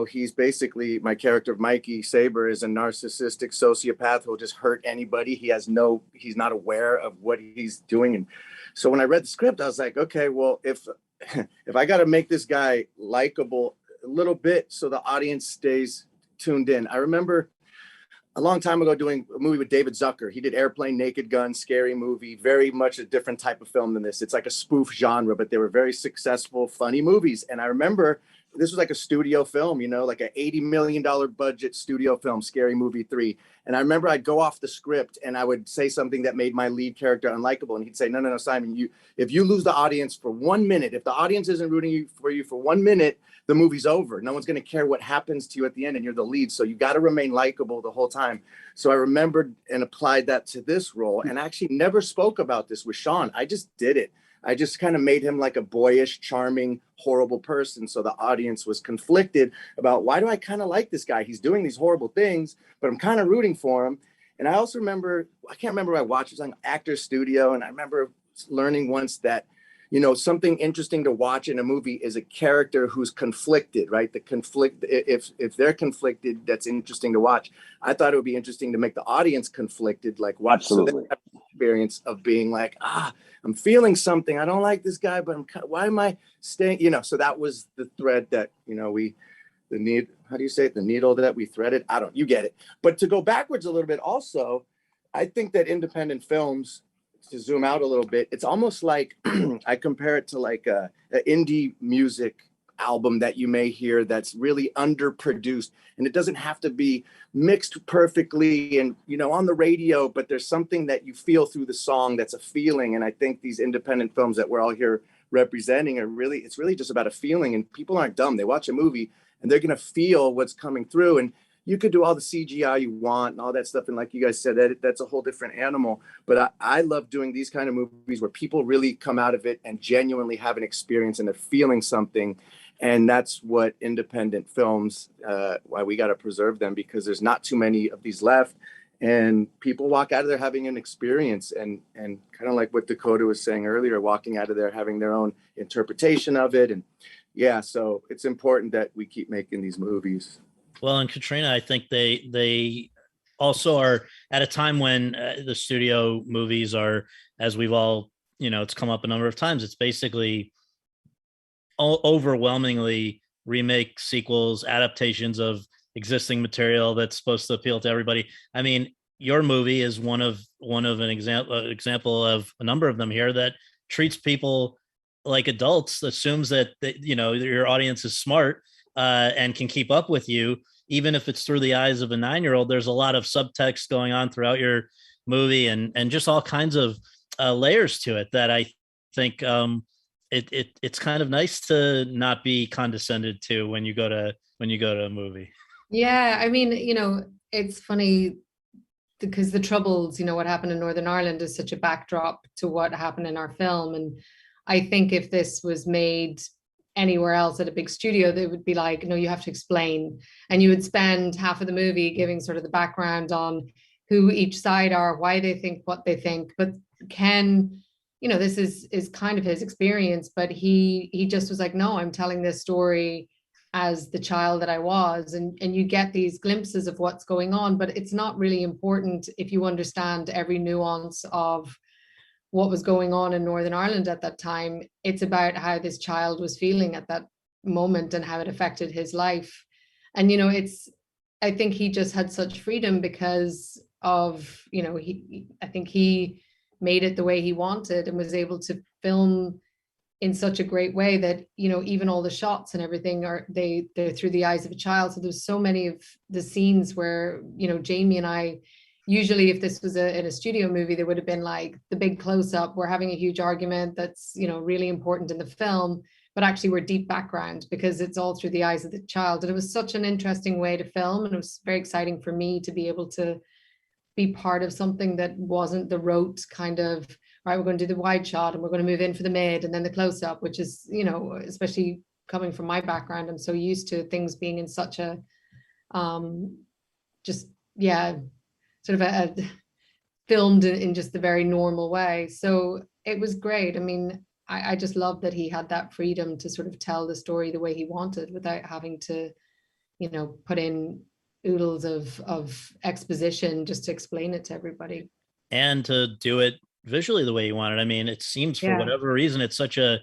he's basically, my character of Mikey Saber is a narcissistic sociopath who will just hurt anybody. He's not aware of what he's doing. And so when I read the script, I was like, okay, well, if I got to make this guy likable a little bit so the audience stays tuned in. I remember a long time ago doing a movie with David Zucker. He did Airplane, Naked Gun, scary movie, very much a different type of film than this. It's like a spoof genre, but they were very successful, funny movies. And I remember this was like a studio film, like an $80 million budget studio film, Scary Movie 3. And I remember I'd go off the script and I would say something that made my lead character unlikable. And he'd say, no, Simon, if you lose the audience for 1 minute, if the audience isn't rooting for you for 1 minute, the movie's over. No one's going to care what happens to you at the end and you're the lead. So you got to remain likable the whole time. So I remembered and applied that to this role and actually never spoke about this with Sean. I just did it. I just kind of made him like a boyish, charming, horrible person. So the audience was conflicted about, why do I kind of like this guy? He's doing these horrible things, but I'm kind of rooting for him. And I also remember, I can't remember where I watched, it was on Actors Studio. And I remember learning once that, something interesting to watch in a movie is a character who's conflicted, right? The conflict, if they're conflicted, that's interesting to watch. I thought it would be interesting to make the audience conflicted, like watch. Absolutely. So the experience of being like, I'm feeling something. I don't like this guy, but why am I staying? So that was the thread that, how do you say it? The needle that we threaded. You get it. But to go backwards a little bit also, I think that independent films, to zoom out a little bit, it's almost like I compare it to like an indie music album that you may hear that's really underproduced, and it doesn't have to be mixed perfectly and on the radio, but there's something that you feel through the song that's a feeling. And I think these independent films that we're all here representing it's really just about a feeling. And people aren't dumb. They watch a movie and they're going to feel what's coming through. And you could do all the CGI you want and all that stuff. And like you guys said, that's a whole different animal. But I love doing these kind of movies where people really come out of it and genuinely have an experience and they're feeling something. And that's what independent films, why we got to preserve them, because there's not too many of these left. And people walk out of there having an experience and kind of like what Dakota was saying earlier, walking out of there having their own interpretation of it. And yeah, so it's important that we keep making these movies. Well, and Caitríona, I think they also are at a time when the studio movies are, as we've all, it's come up a number of times, it's basically overwhelmingly remake, sequels, adaptations of existing material that's supposed to appeal to everybody. I mean, your movie is one of an example of a number of them here that treats people like adults, assumes that your audience is smart and can keep up with you, even if it's through the eyes of a 9-year-old. There's a lot of subtext going on throughout your movie and just all kinds of layers to it that I think it's kind of nice to not be condescended to when you go to a movie. Yeah, I mean, it's funny because the Troubles, what happened in Northern Ireland is such a backdrop to what happened in our film. And I think if this was made anywhere else at a big studio, they would be like, no, you have to explain. And you would spend half of the movie giving sort of the background on who each side are, why they think what they think. But Ken, this is kind of his experience, but he just was like, no, I'm telling this story as the child that I was. And you get these glimpses of what's going on, but it's not really important if you understand every nuance of what was going on in Northern Ireland at that time. It's about how this child was feeling at that moment and how it affected his life. And, I think he just had such freedom because of, I think he made it the way he wanted and was able to film in such a great way that, even all the shots and everything they're through the eyes of a child. So there's so many of the scenes where, Jamie and I, usually if this was in a studio movie, there would have been like the big close-up, we're having a huge argument that's, really important in the film, but actually we're deep background because it's all through the eyes of the child. And it was such an interesting way to film. And it was very exciting for me to be able to be part of something that wasn't the rote kind of, right, we're going to do the wide shot and we're going to move in for the mid and then the close-up, which is, especially coming from my background, I'm so used to things being in such a sort of a filmed in just the very normal way. So it was great. I mean, I just love that he had that freedom to sort of tell the story the way he wanted without having to, put in oodles of exposition just to explain it to everybody. And to do it visually the way you want it. I mean, it seems for whatever reason, it's such a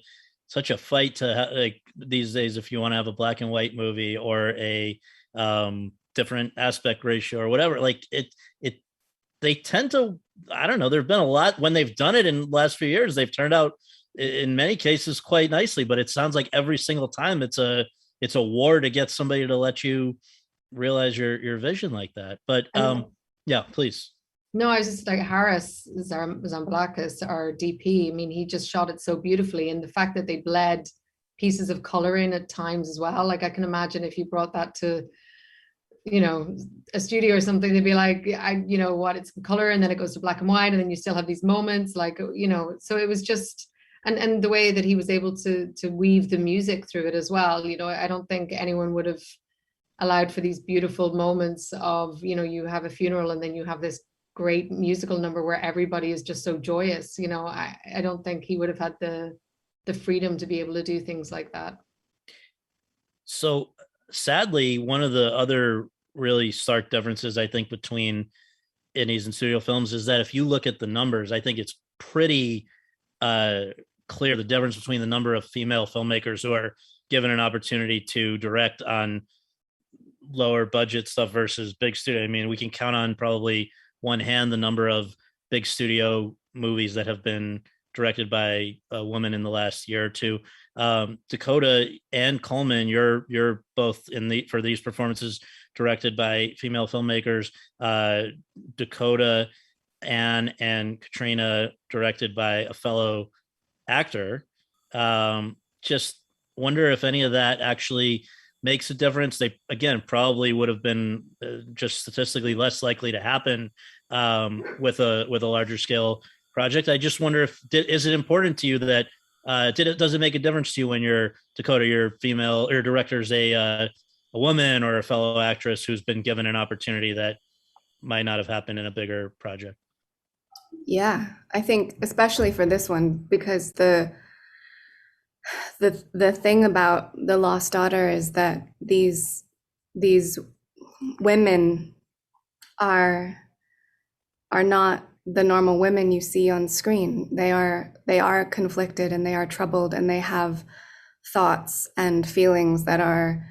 fight to like these days, if you want to have a black and white movie or a different aspect ratio or whatever, like they tend to, I don't know, there've been a lot when they've done it in the last few years, they've turned out in many cases quite nicely, but it sounds like every single time it's a war to get somebody to let you realize your vision like that. But yeah, please. No, I was just like, Harris Zamblakis, our DP. I mean, he just shot it so beautifully. And the fact that they bled pieces of color in at times as well. Like I can imagine if you brought that to, a studio or something, they'd be like, it's color and then it goes to black and white and then you still have these moments like, so it was just, and the way that he was able to weave the music through it as well. I don't think anyone would have allowed for these beautiful moments of, you have a funeral and then you have this great musical number where everybody is just so joyous. I don't think he would have had the freedom to be able to do things like that. So sadly, one of the other really stark differences, I think, between indies and studio films is that if you look at the numbers, I think it's pretty clear the difference between the number of female filmmakers who are given an opportunity to direct on lower budget stuff versus big studio. I mean, we can count on probably one hand the number of big studio movies that have been directed by a woman in the last year or two. Dakota and Colman, you're both for these performances directed by female filmmakers. Dakota, Anne, and Caitríona directed by a fellow actor. Just wonder if any of that actually makes a difference. They, again, probably would have been just statistically less likely to happen with a larger scale project. I just wonder if, is it important to you that does it make a difference to you when you're Dakota, your female or director's a woman or a fellow actress who's been given an opportunity that might not have happened in a bigger project? Yeah, I think especially for this one, because the thing about The Lost Daughter is that these women are not the normal women you see on screen. They are conflicted, and they are troubled, and they have thoughts and feelings that are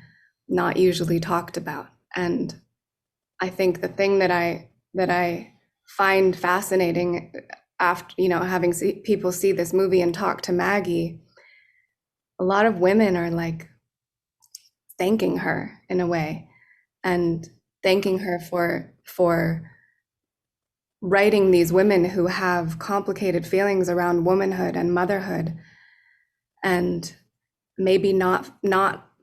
not usually talked about. And I think the thing that I find fascinating after, having people see this movie and talk to Maggie, a lot of women are like thanking her in a way, and thanking her for writing these women who have complicated feelings around womanhood and motherhood, and maybe not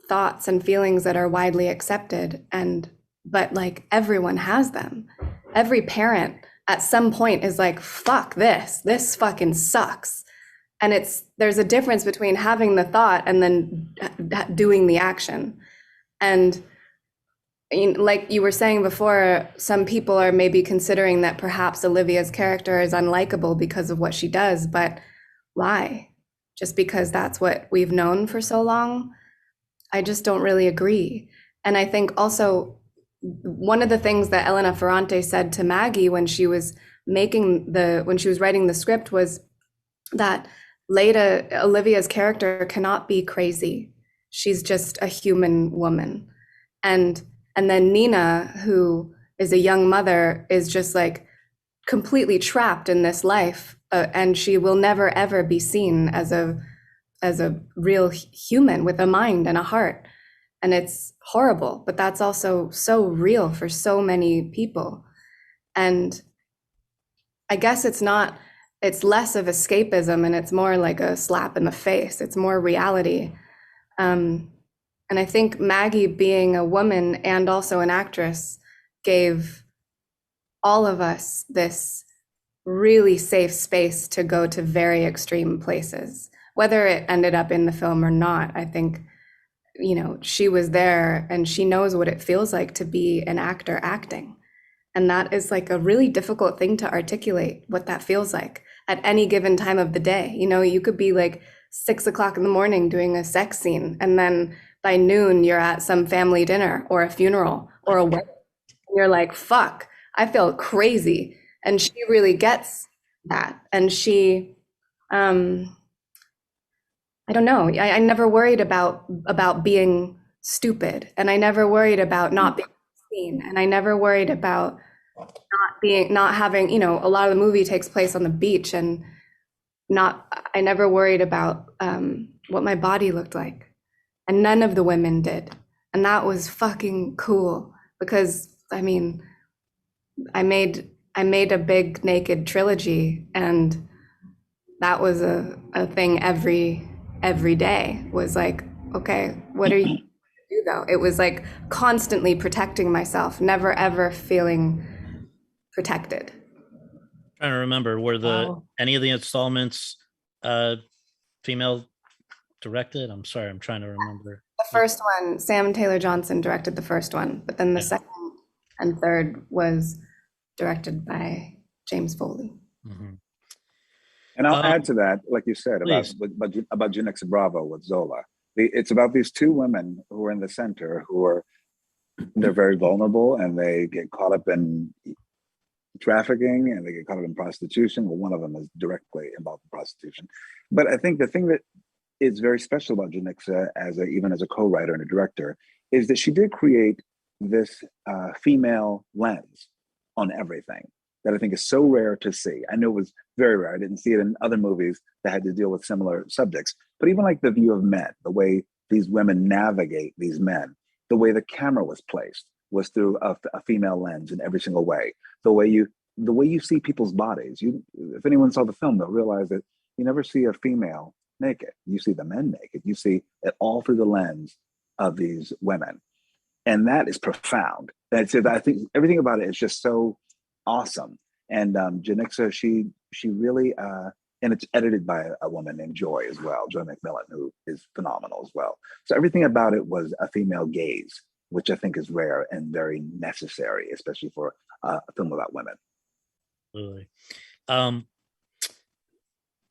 thoughts and feelings that are widely accepted, but like everyone has them. Every parent at some point is like, fuck this fucking sucks. And there's a difference between having the thought and then doing the action. And like you were saying before, some people are maybe considering that perhaps Olivia's character is unlikable because of what she does, but why? Just because that's what we've known for so long? I just don't really agree. And I think also one of the things that Elena Ferrante said to Maggie when she was writing the script was that Olivia's character cannot be crazy. She's just a human woman. And then Nina, who is a young mother, is just like completely trapped in this life, and she will never ever be seen as a real human with a mind and a heart. And it's horrible, but that's also so real for so many people. And I guess it's less of escapism, and it's more like a slap in the face. It's more reality. And I think Maggie, being a woman and also an actress, gave all of us this really safe space to go to very extreme places. Whether it ended up in the film or not, I think, she was there and she knows what it feels like to be an actor acting. And that is like a really difficult thing to articulate, what that feels like at any given time of the day. You could be like 6 o'clock in the morning doing a sex scene, and then by noon you're at some family dinner or a funeral or a wedding. And you're like, fuck, I feel crazy. And she really gets that. And she, I don't know. I never worried about being stupid, and I never worried about not being seen, and I never worried about not having, a lot of the movie takes place on the beach, and I never worried about what my body looked like, and none of the women did, and that was fucking cool, because I made a big naked trilogy, and that was a thing every day was like, okay, what are you gonna do though? It was like constantly protecting myself, never ever feeling protected. Trying to remember, were any of the installments female directed? I'm sorry, I'm trying to remember. The first one, Sam Taylor Johnson directed the first one, but then the second and third was directed by James Foley. Mm-hmm. And I'll add to that, like you said, about Junexa Bravo with Zola. It's about these two women who are in the center, they're very vulnerable, and they get caught up in trafficking, and they get caught up in prostitution. Well, one of them is directly involved in prostitution. But I think the thing that is very special about Junexa, even as a co-writer and a director, is that she did create this female lens on everything that I think is so rare to see. I know it was very rare. I didn't see it in other movies that had to deal with similar subjects. But even like the view of men, the way these women navigate these men, the way the camera was placed was through a female lens in every single way. The way you see people's bodies. If anyone saw the film, they'll realize that you never see a female naked. You see the men naked. You see it all through the lens of these women. And that is profound. That's it. I think everything about it is just so awesome. And Janixa, she really, and it's edited by a woman named Joy as well, Joy McMillan, who is phenomenal as well. So everything about it was a female gaze, which I think is rare and very necessary, especially for a film about women. Absolutely.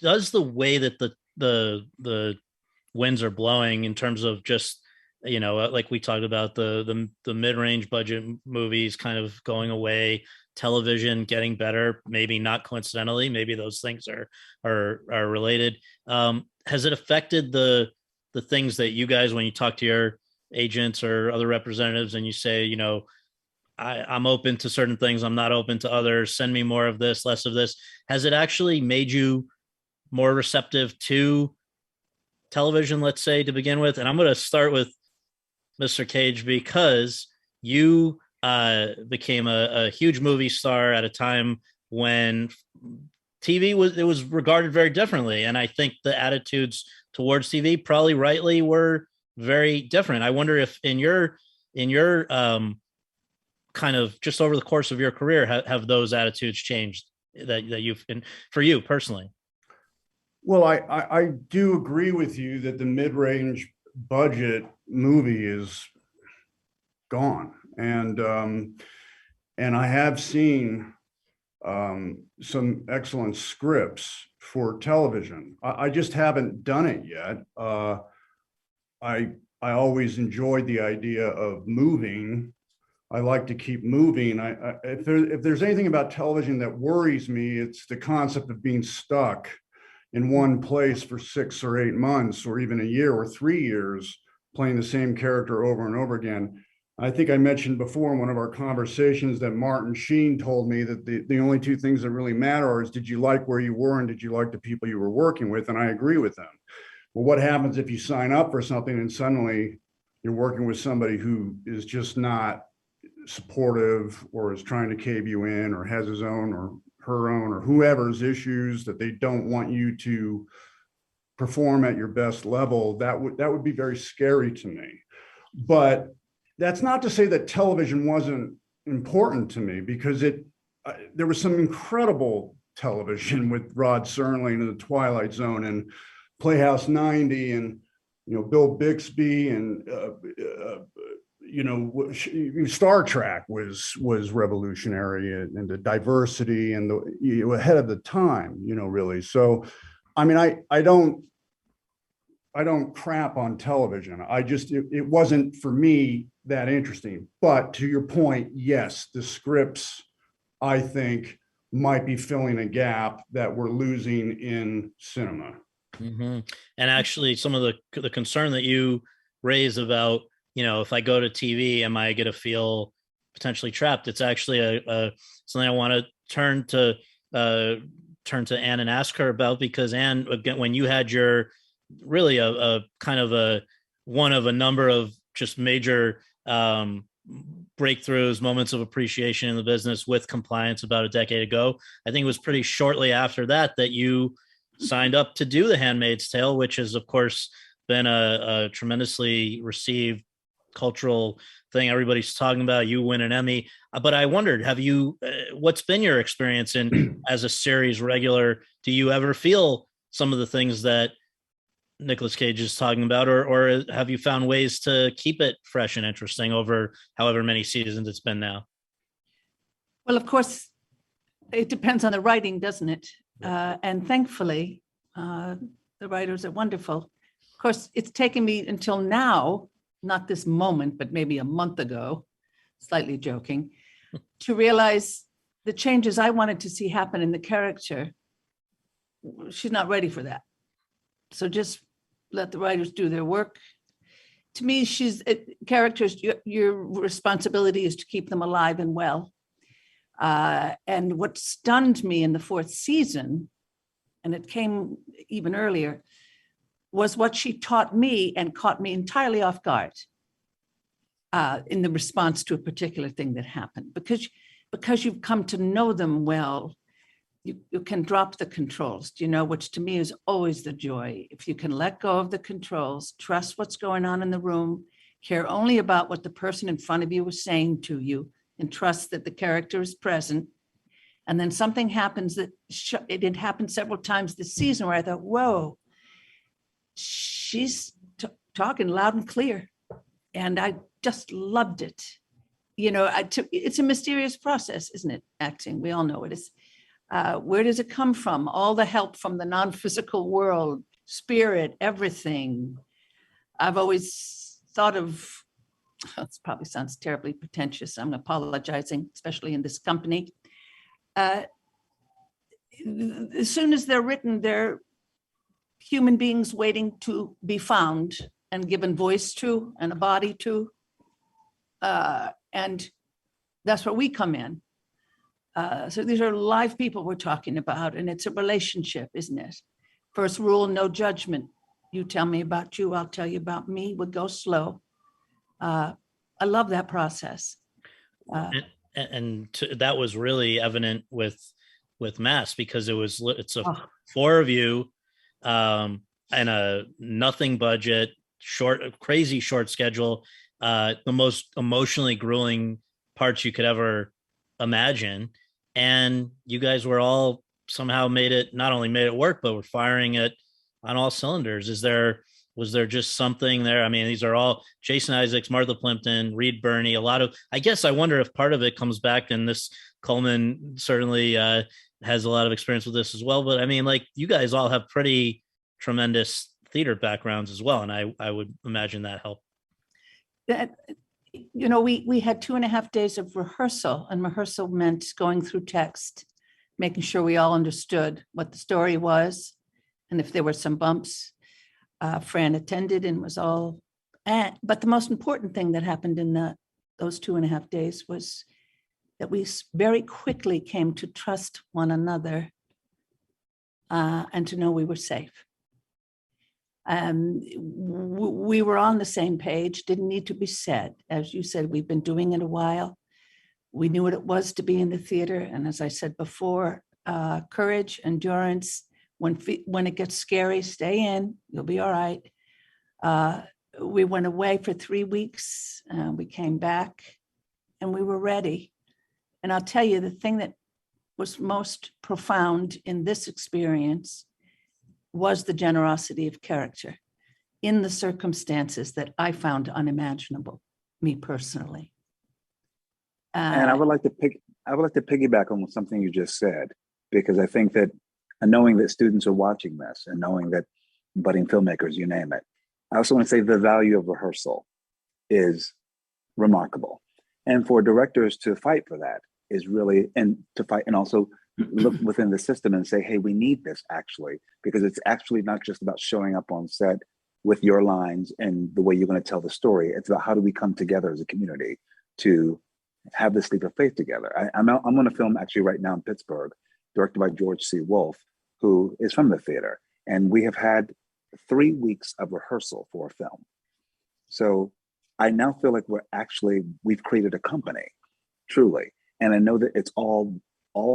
Does the way that the winds are blowing in terms of just, you know, like we talked about the mid-range budget movies kind of going away, television getting better, maybe not coincidentally, maybe those things are related. Has it affected the things that you guys, when you talk to your agents or other representatives and you say, you know, I'm open to certain things, I'm not open to others, send me more of this, less of this. Has it actually made you more receptive to television, let's say, to begin with? And I'm going to start with Mr. Cage, because you became a huge movie star at a time when TV was regarded very differently. And I think the attitudes towards TV, probably rightly, were very different. I wonder if in your kind of just over the course of your career, have those attitudes changed that you've been, for you personally? Well, I do agree with you that the mid-range budget movie is gone. And I have seen some excellent scripts for television. I just haven't done it yet. I always enjoyed the idea of moving. I like to keep moving. If there's anything about television that worries me, it's the concept of being stuck in one place for 6 or 8 months, or even a year or 3 years, playing the same character over and over again. I think I mentioned before in one of our conversations that Martin Sheen told me that the only two things that really matter is, did you like where you were and did you like the people you were working with? And I agree with them. Well, what happens if you sign up for something and suddenly you're working with somebody who is just not supportive, or is trying to cave you in, or has his own or her own or whoever's issues that they don't want you to perform at your best level? That would be very scary to me. But that's not to say that television wasn't important to me, because there was some incredible television with Rod Serling and The Twilight Zone and Playhouse 90 and, you know, Bill Bixby and you know, Star Trek was revolutionary, and the diversity and ahead of the time, you know, really. So, I mean, I don't crap on television. It wasn't for me that interesting. But to your point, yes, the scripts, I think, might be filling a gap that we're losing in cinema. Mm-hmm. And actually, some of the concern that you raise about, you know, if I go to TV, am I going to feel potentially trapped? It's actually something I want to turn to Anne and ask her about, because Anne, again, when you had your really a kind of a one of a number of just major breakthroughs, moments of appreciation in the business with Compliance about a decade ago, I think it was pretty shortly after that you signed up to do The Handmaid's Tale, which has, of course, been a tremendously received cultural thing everybody's talking about. You win an Emmy, but I wondered, have you what's been your experience in as a series regular? Do you ever feel some of the things that Nicolas Cage is talking about, or have you found ways to keep it fresh and interesting over however many seasons it's been now? Well, of course, it depends on the writing, doesn't it? And thankfully, the writers are wonderful. Of course, it's taken me until now, not this moment, but maybe a month ago, slightly joking, to realize the changes I wanted to see happen in the character. She's not ready for that. So just let the writers do their work. To me, characters, your responsibility is to keep them alive and well. And what stunned me in the 4th season, and it came even earlier, was what she taught me and caught me entirely off guard in the response to a particular thing that happened. Because you've come to know them well, you can drop the controls, which to me is always the joy. If you can let go of the controls, trust what's going on in the room, care only about what the person in front of you is saying to you, and trust that the character is present. And then something happens that it had happened several times this season where I thought, whoa, she's talking loud and clear. And I just loved it. It's a mysterious process, isn't it? Acting, we all know it is. Where does it come from? All the help from the non-physical world, spirit, everything. I've always thought of, this probably sounds terribly pretentious, I'm apologizing, especially in this company. As soon as they're written, they're human beings waiting to be found and given voice to and a body to. And that's where we come in. So these are live people we're talking about, and it's a relationship, isn't it? First rule, no judgment. You tell me about you, I'll tell you about me. We'll go slow. I love that process. That was really evident with Mass, because it's four of you and a nothing budget, crazy short schedule, the most emotionally grueling parts you could ever imagine. And you guys were all somehow not only made it work, but were firing it on all cylinders. Was there just something there? I mean, these are all Jason Isaacs, Martha Plimpton, Reed Birney, I guess I wonder if part of it comes back, and this Colman certainly has a lot of experience with this as well. But I mean, you guys all have pretty tremendous theater backgrounds as well. And I would imagine that helped. We had 2.5 days of rehearsal, and rehearsal meant going through text, making sure we all understood what the story was. And if there were some bumps, Fran attended and was all, but the most important thing that happened in those 2.5 days was that we very quickly came to trust one another and to know we were safe. We were on the same page, didn't need to be said. As you said, we've been doing it a while. We knew what it was to be in the theater. And as I said before, courage, endurance. When it gets scary, stay in, you'll be all right. We went away for 3 weeks. We came back and we were ready. And I'll tell you, the thing that was most profound in this experience was the generosity of character in the circumstances that I found unimaginable, me personally. And I would like to piggyback on something you just said, because I think that knowing that students are watching this and knowing that budding filmmakers, you name it, I also want to say the value of rehearsal is remarkable. And for directors to fight for that is really, and to fight and also look within the system and say, hey, we need this actually, because it's actually not just about showing up on set with your lines and the way you're going to tell the story. It's about how do we come together as a community to have this leap of faith together. I'm on a film actually right now in Pittsburgh, directed by George C. Wolfe, who is from the theater. And we have had 3 weeks of rehearsal for a film. So I now feel like we've created a company, truly. And I know that it's all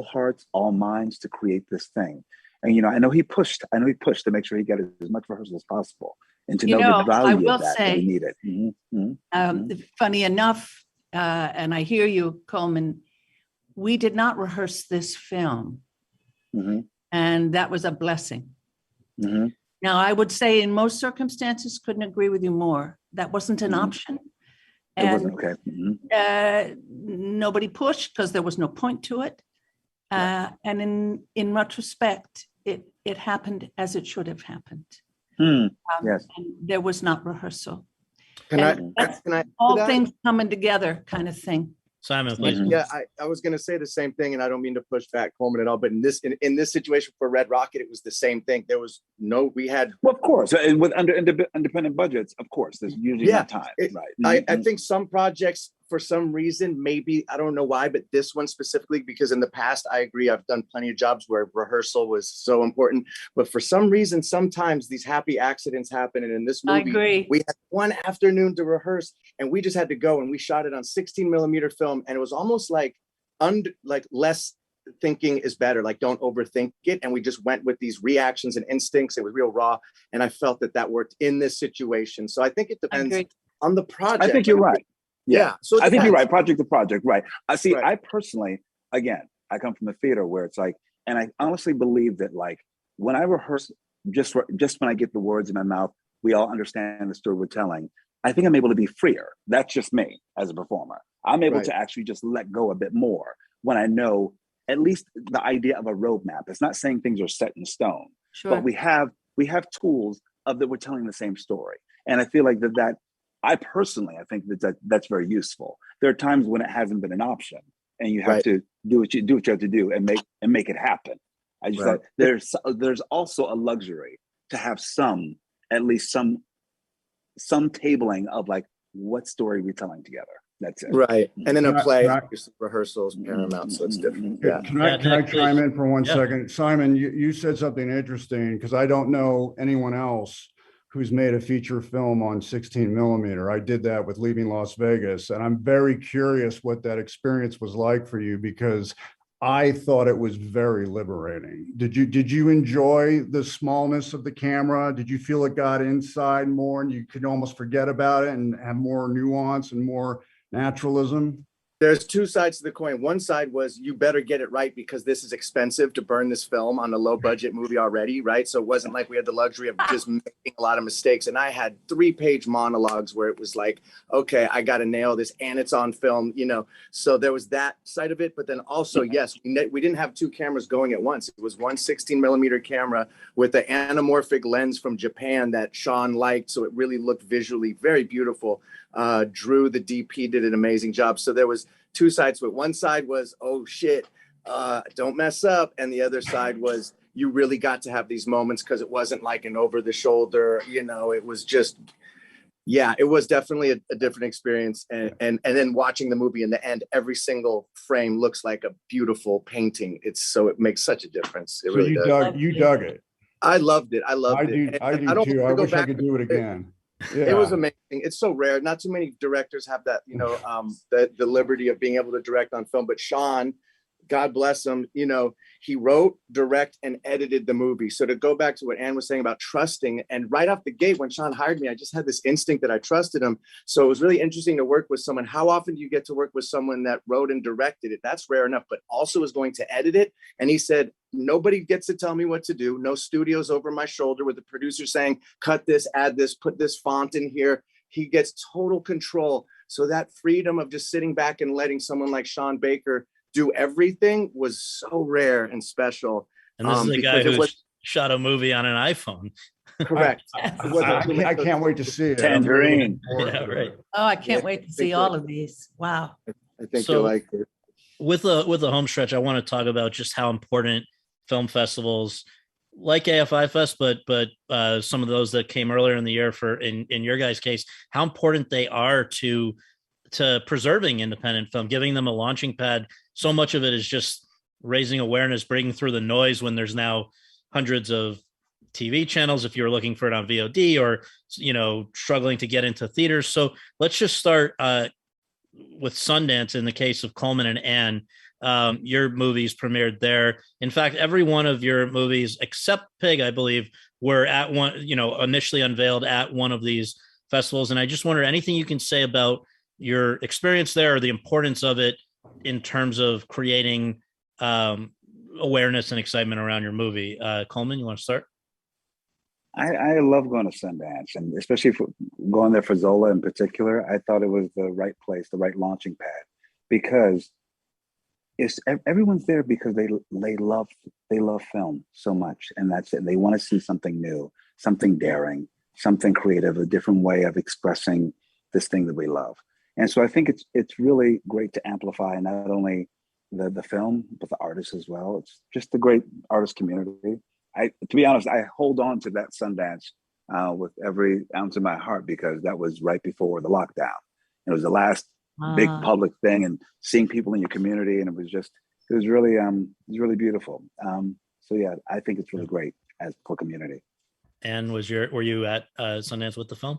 hearts, all minds to create this thing. And, I know he pushed to make sure he got as much rehearsal as possible and to know the value of that, that we need it. Mm-hmm. Funny enough, and I hear you, Colman, we did not rehearse this film. Mm-hmm. And that was a blessing. Mm-hmm. Now, I would say in most circumstances, couldn't agree with you more. That wasn't an option. It wasn't, okay. Mm-hmm. Nobody pushed because there was no point to it. And in retrospect, it happened as it should have happened. Yes. And there was not rehearsal. Can I all things coming together kind of thing. Simon, please. Yeah, I was going to say the same thing, and I don't mean to push back Coleman at all, but in this situation for Red Rocket, it was the same thing. There was of course, with independent budgets, of course, there's usually not time, right? I think some projects, for some reason, maybe, I don't know why, but this one specifically, because in the past, I agree, I've done plenty of jobs where rehearsal was so important, but for some reason, sometimes these happy accidents happen, and in this movie, I agree. we had one afternoon to rehearse, and we just had to go, and we shot it on 16 millimeter film, and it was almost like less thinking is better. Like, don't overthink it. And we just went with these reactions and instincts. It was real raw. And I felt that worked in this situation. So I think it depends on the project. I think you're right. Yeah. So I think you're right. Project to project. Right. I see. Right. I personally, again, I come from the theater where it's like, and I honestly believe that, like, when I rehearse, just when I get the words in my mouth, we all understand the story we're telling. I think I'm able to be freer. That's just me as a performer. I'm able to actually just let go a bit more when I know at least the idea of a roadmap. It's not saying things are set in stone, but we have tools of that we're telling the same story. And I feel like that I personally, I think that's very useful. There are times when it hasn't been an option, and you have to do what you have to do and make it happen. I just thought there's also a luxury to have at least some tabling of, like, what story we're telling together. That's it. Right. And then a play, rehearsals, paramount, so it's different. Yeah. Can I chime in for 1 second? Simon, you said something interesting, because I don't know anyone else who's made a feature film on 16 millimeter. I did that with Leaving Las Vegas, and I'm very curious what that experience was like for you, because I thought it was very liberating. Did you enjoy the smallness of the camera? Did you feel it got inside more and you could almost forget about it and have more nuance and more naturalism? There's two sides to the coin. One side was, you better get it right, because this is expensive to burn this film on a low budget movie already, right? So it wasn't like we had the luxury of just making a lot of mistakes. And I had 3-page monologues where it was like, okay, I got to nail this, and it's on film, you know? So there was that side of it. But then also, yes, we didn't have 2 cameras going at once. It was one 16 millimeter camera with an anamorphic lens from Japan that Sean liked. So it really looked visually very beautiful. Drew, the DP, did an amazing job. So there was 2 sides to it. One side was, oh shit, don't mess up. And the other side was, you really got to have these moments, because it wasn't like an over the shoulder, you know, it was just, it was definitely a different experience. And then watching the movie in the end, every single frame looks like a beautiful painting. It makes such a difference. It So really does. You dug it. I loved it. I loved it. I do too. I wish I could do it again. Yeah. It was amazing. It's so rare. Not too many directors have that, you know, the liberty of being able to direct on film. But Sean, God bless him, you know, he wrote, direct, and edited the movie. So to go back to what Ann was saying about trusting, and right off the gate, when Sean hired me, I just had this instinct that I trusted him. So it was really interesting to work with someone. How often do you get to work with someone that wrote and directed it? That's rare enough, but also is going to edit it. And he said, nobody gets to tell me what to do. No studios over my shoulder with the producer saying, cut this, add this, put this font in here. He gets total control. So that freedom of just sitting back and letting someone like Sean Baker do everything was so rare and special. And this is the guy who shot a movie on an iPhone. Correct. I can't wait to see it. Tangerine. Yeah, right. Oh, I can't wait to see all of these. Wow. I think you'll like it. With the home stretch, I want to talk about just how important film festivals like AFI Fest, but some of those that came earlier in the year in your guys' case, how important they are to preserving independent film, giving them a launching pad. So much of it is just raising awareness, breaking through the noise when there's now hundreds of TV channels if you're looking for it on VOD, or, you know, struggling to get into theaters. So let's just start with Sundance. In the case of Colman and Ann, your movies premiered there. In fact, every one of your movies except Pig, I believe, were at one, you know, initially unveiled at one of these festivals. And I just wonder, anything you can say about your experience there, or the importance of it in terms of creating awareness and excitement around your movie. Colman, you want to start? I love going to Sundance, and especially for going there for ZOLA in particular. I thought it was the right place, the right launching pad, because everyone's there because they love film so much, and that's it. They want to see something new, something daring, something creative, a different way of expressing this thing that we love. And so I think it's really great to amplify not only the film, but the artists as well. It's just a great artist community. To be honest, I hold on to that Sundance with every ounce of my heart, because that was right before the lockdown. It was the last big public thing, and seeing people in your community, and it was really beautiful. So yeah, I think it's really great for community. And were you at Sundance with the film?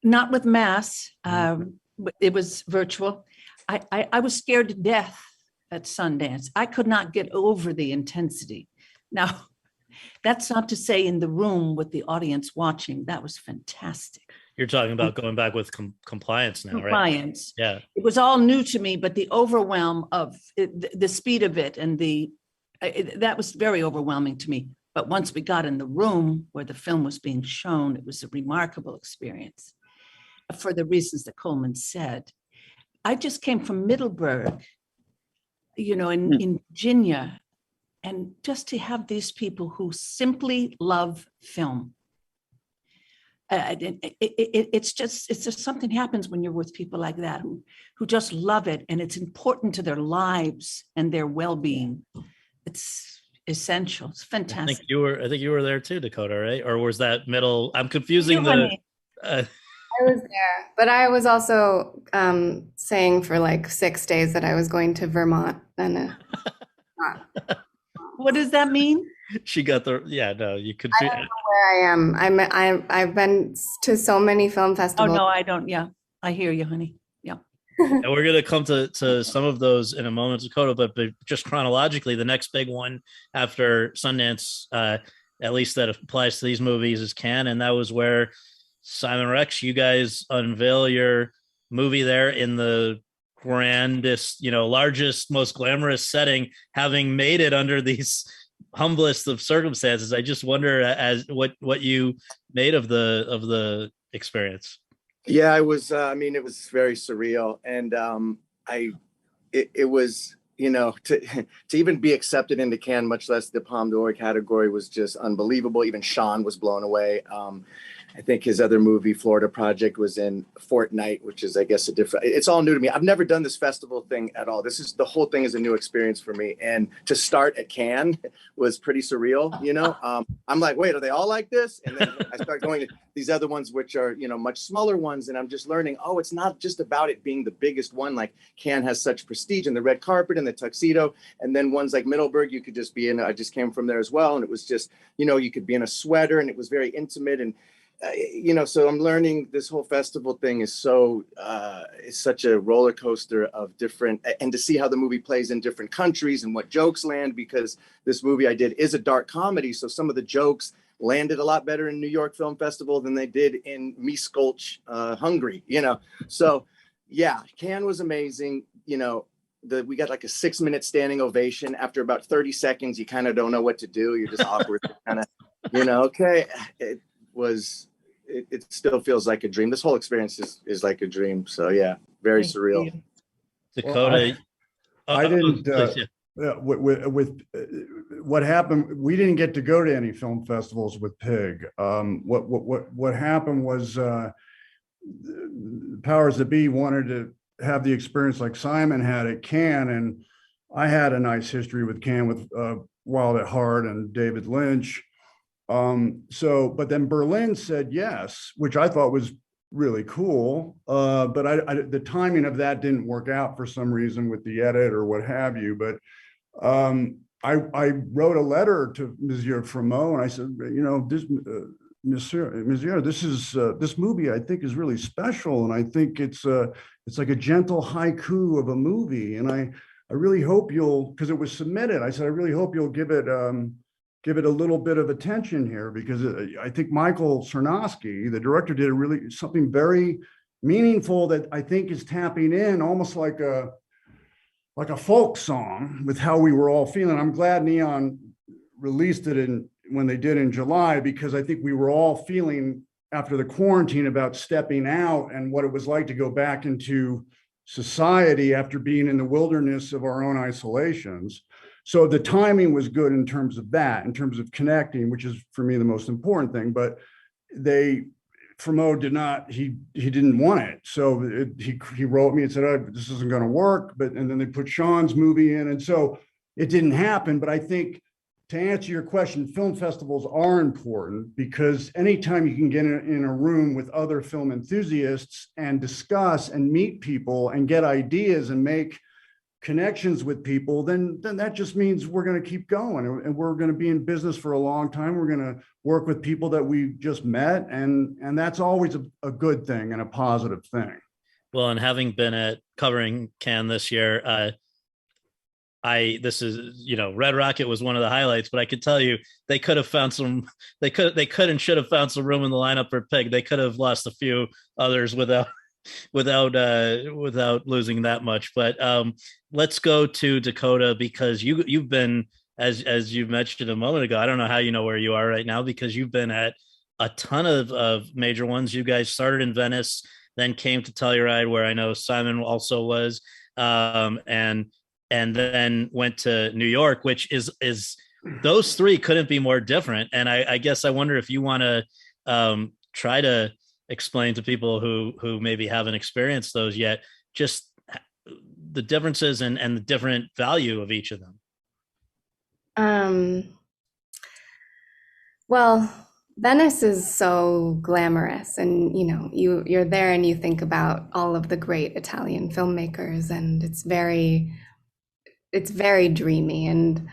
Not with mass. It was virtual. I was scared to death at Sundance. I could not get over the intensity. Now, that's not to say in the room with the audience watching, that was fantastic. You're talking about going back with compliance now, right? Compliance. Yeah. It was all new to me, but the overwhelm of it, the speed of it and that was very overwhelming to me. But once we got in the room where the film was being shown, it was a remarkable experience for the reasons that Colman said. I just came from Middleburg, in Virginia, and just to have these people who simply love film. It's just something happens when you're with people like that who just love it, and it's important to their lives and their well-being. It's essential. It's fantastic. I think you were there too, Dakota, right? Or was that middle? I'm confusing I was there, but I was also saying for like 6 days that I was going to Vermont and what does that mean? She got you could. I don't know where I am. I've been to so many film Oh, festivals. no, I don't. Yeah, I hear you, honey. Yeah. And we're going to come to some of those in a moment, Dakota, but just chronologically, the next big one after Sundance, at least that applies to these movies, is Cannes. And that was where Simon Rex, you guys unveil your movie there in the grandest, largest, most glamorous setting, having made it under these humblest of circumstances. I just wonder as what you made of the experience. Yeah, it was, it was very surreal. And it was, to even be accepted into Cannes, much less the Palme d'Or category, was just unbelievable. Even Sean was blown away. I think his other movie, Florida Project, was in Fortnite, which is, I guess, it's all new to me. I've never done this festival thing at all. The whole thing is a new experience for me. And to start at Cannes was pretty surreal, I'm like, wait, are they all like this? And then I start going to these other ones, which are, much smaller ones. And I'm just learning, it's not just about it being the biggest one. Like Cannes has such prestige and the red carpet and the tuxedo. And then ones like Middleburg, you could just be in, I just came from there as well. And it was just, you could be in a sweater and it was very intimate. And so I'm learning this whole festival thing is it's such a roller coaster of different, and to see how the movie plays in different countries and what jokes land, because this movie I did is a dark comedy. So some of the jokes landed a lot better in New York Film Festival than they did in Miskolc, Hungary, So yeah, Cannes was amazing. We got like a 6-minute standing ovation. After about 30 seconds, you kind of don't know what to do. You're just awkward, kind of, okay. It still feels like a dream. This whole experience is like a dream. So yeah, very surreal. Dakota, I didn't. With what happened, we didn't get to go to any film festivals with Pig. What happened was powers that be wanted to have the experience like Simon had at Cannes, and I had a nice history with Cannes with Wild at Heart and David Lynch. But then Berlin said yes, which I thought was really cool. But the timing of that didn't work out for some reason with the edit or what have you. But I wrote a letter to Monsieur Fremeau and I said, this Monsieur, this movie I think is really special, and I think it's like a gentle haiku of a movie, and I really hope you'll, because it was submitted, I said I really hope you'll give it a little bit of attention here, because I think Michael Cernosky, the director, did something very meaningful that I think is tapping in almost like a folk song with how we were all feeling. I'm glad Neon released it when they did in July, because I think we were all feeling after the quarantine about stepping out and what it was like to go back into society after being in the wilderness of our own isolations. So the timing was good in terms of that, in terms of connecting, which is for me the most important thing. But Fremeau did not, he didn't want it. So he wrote me and said, oh, this isn't going to work. And then they put Sean's movie in. And so it didn't happen. But I think, to answer your question, film festivals are important, because anytime you can get in a room with other film enthusiasts and discuss and meet people and get ideas and make connections with people, then that just means we're going to keep going, and we're going to be in business for a long time. We're going to work with people that we just met, and that's always a good thing and a positive thing. Well, and having been covering Cannes this year, this is, Red Rocket was one of the highlights, but I could tell you they could have found they could and should have found some room in the lineup for Pig. They could have lost a few others without losing that much. But let's go to Dakota, because you've been, as you mentioned a moment ago, I don't know how you know where you are right now, because you've been at a ton of major ones. You guys started in Venice, then came to Telluride, where I know Simon also was, and then went to New York, which is those three couldn't be more different. And I guess I wonder if you want to try to explain to people who maybe haven't experienced those yet, just the differences and the different value of each of them. Well, Venice is so glamorous, and you're there and you think about all of the great Italian filmmakers, and it's very dreamy, and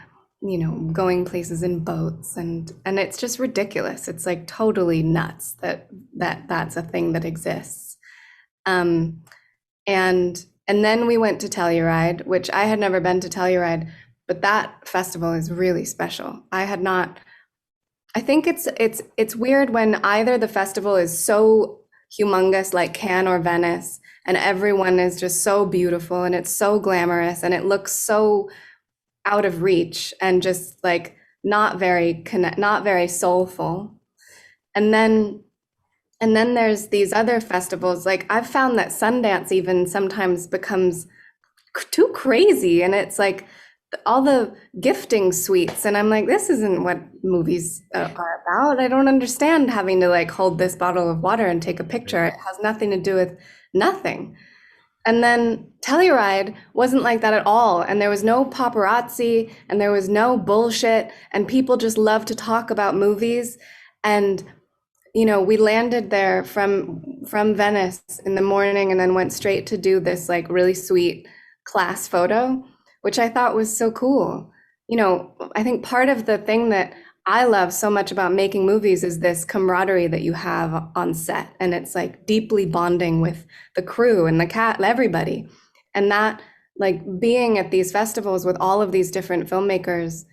going places in boats, and it's just ridiculous. It's like totally nuts that's a thing that exists. And then we went to Telluride, which I had never been to Telluride, but that festival is really special. I think it's weird when either the festival is so humongous like Cannes or Venice, and everyone is just so beautiful and it's so glamorous and it looks so out of reach and just like not very soulful. And then there's these other festivals. Like I've found that Sundance even sometimes becomes too crazy, and it's like all the gifting suites, and I'm like, this isn't what movies are about. I don't understand having to like hold this bottle of water and take a picture. It has nothing to do with nothing. And then Telluride wasn't like that at all. And there was no paparazzi and there was no bullshit, and people just love to talk about movies. And we landed there from Venice in the morning and then went straight to do this like really sweet class photo, which I thought was so cool. I think part of the thing that I love so much about making movies is this camaraderie that you have on set. And it's like deeply bonding with the crew and the cast, everybody. And that, like, being at these festivals with all of these different filmmakers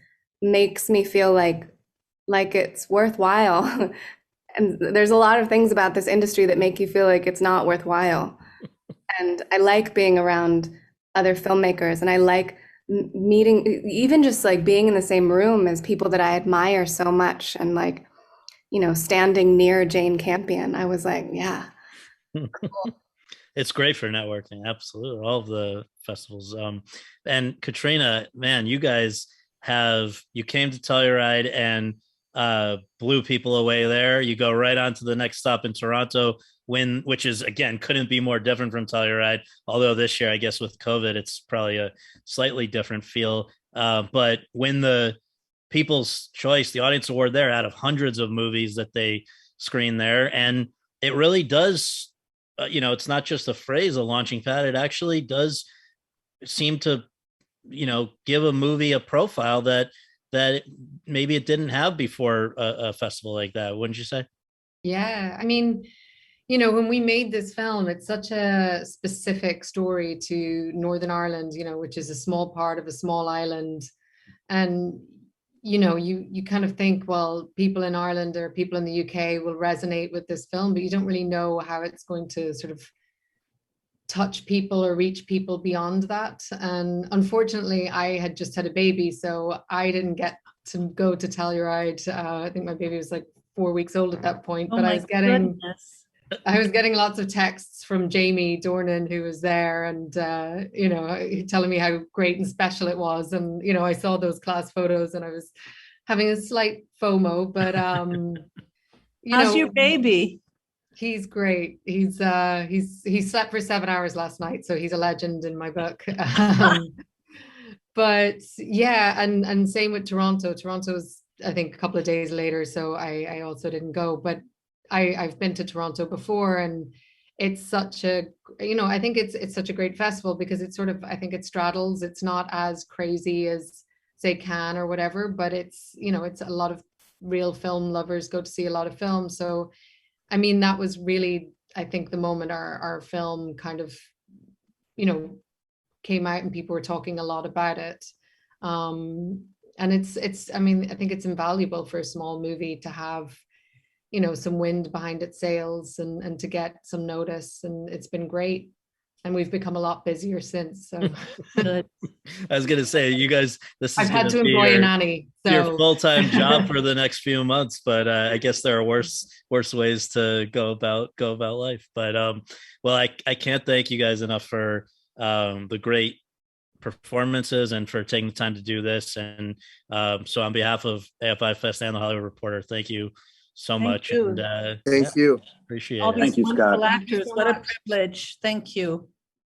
makes me feel like it's worthwhile. And there's a lot of things about this industry that make you feel like it's not worthwhile. And I like being around other filmmakers, and I like meeting, even just like being in the same room as people that I admire so much, and like, standing near Jane Campion, I was like, yeah. Cool. It's great for networking. Absolutely. All of the festivals. And Caitríona, man, you guys you came to Telluride and blew people away there. You go right on to the next stop in Toronto, which is, again, couldn't be more different from Telluride. Although this year, I guess with COVID, it's probably a slightly different feel. But win the People's Choice, the Audience Award there, out of hundreds of movies that they screen there. And it really does, it's not just a phrase, a launching pad. It actually does seem to, give a movie a profile that maybe it didn't have before a festival like that. Wouldn't you say? Yeah. I mean, when we made this film, it's such a specific story to Northern Ireland, which is a small part of a small island. And, you kind of think, well, people in Ireland or people in the UK will resonate with this film, but you don't really know how it's going to sort of touch people or reach people beyond that. And unfortunately, I had just had a baby, so I didn't get to go to Telluride. I think my baby was like 4 weeks old at that point, but I was getting lots of texts from Jamie Dornan, who was there, and telling me how great and special it was. And I saw those class photos, and I was having a slight FOMO. But how's your baby? He's great. He slept for 7 hours last night, so he's a legend in my book. But yeah, and same with Toronto. Toronto's, I think, a couple of days later, so I also didn't go. But I've been to Toronto before, and it's such a, I think it's such a great festival because it's sort of, I think it straddles. It's not as crazy as say Cannes or whatever, but it's, it's a lot of real film lovers go to see a lot of films. So, I mean, that was really, I think, the moment our film kind of, came out and people were talking a lot about it. And it's, I mean, I think it's invaluable for a small movie to have, you know, some wind behind its sails and to get some notice. And it's been great. And we've become a lot busier since. So Good. I was gonna say, you guys, this is I've had to gonna be employ a nanny. your So full-time job for the next few months, but I guess there are worse ways to go about life. But well, I can't thank you guys enough for the great performances and for taking the time to do this. And so on behalf of AFI Fest and the Hollywood Reporter, thank you so much. you. And Thank you. appreciate All it. these Thank you, wonderful Scott. actors. What a privilege. Thank you.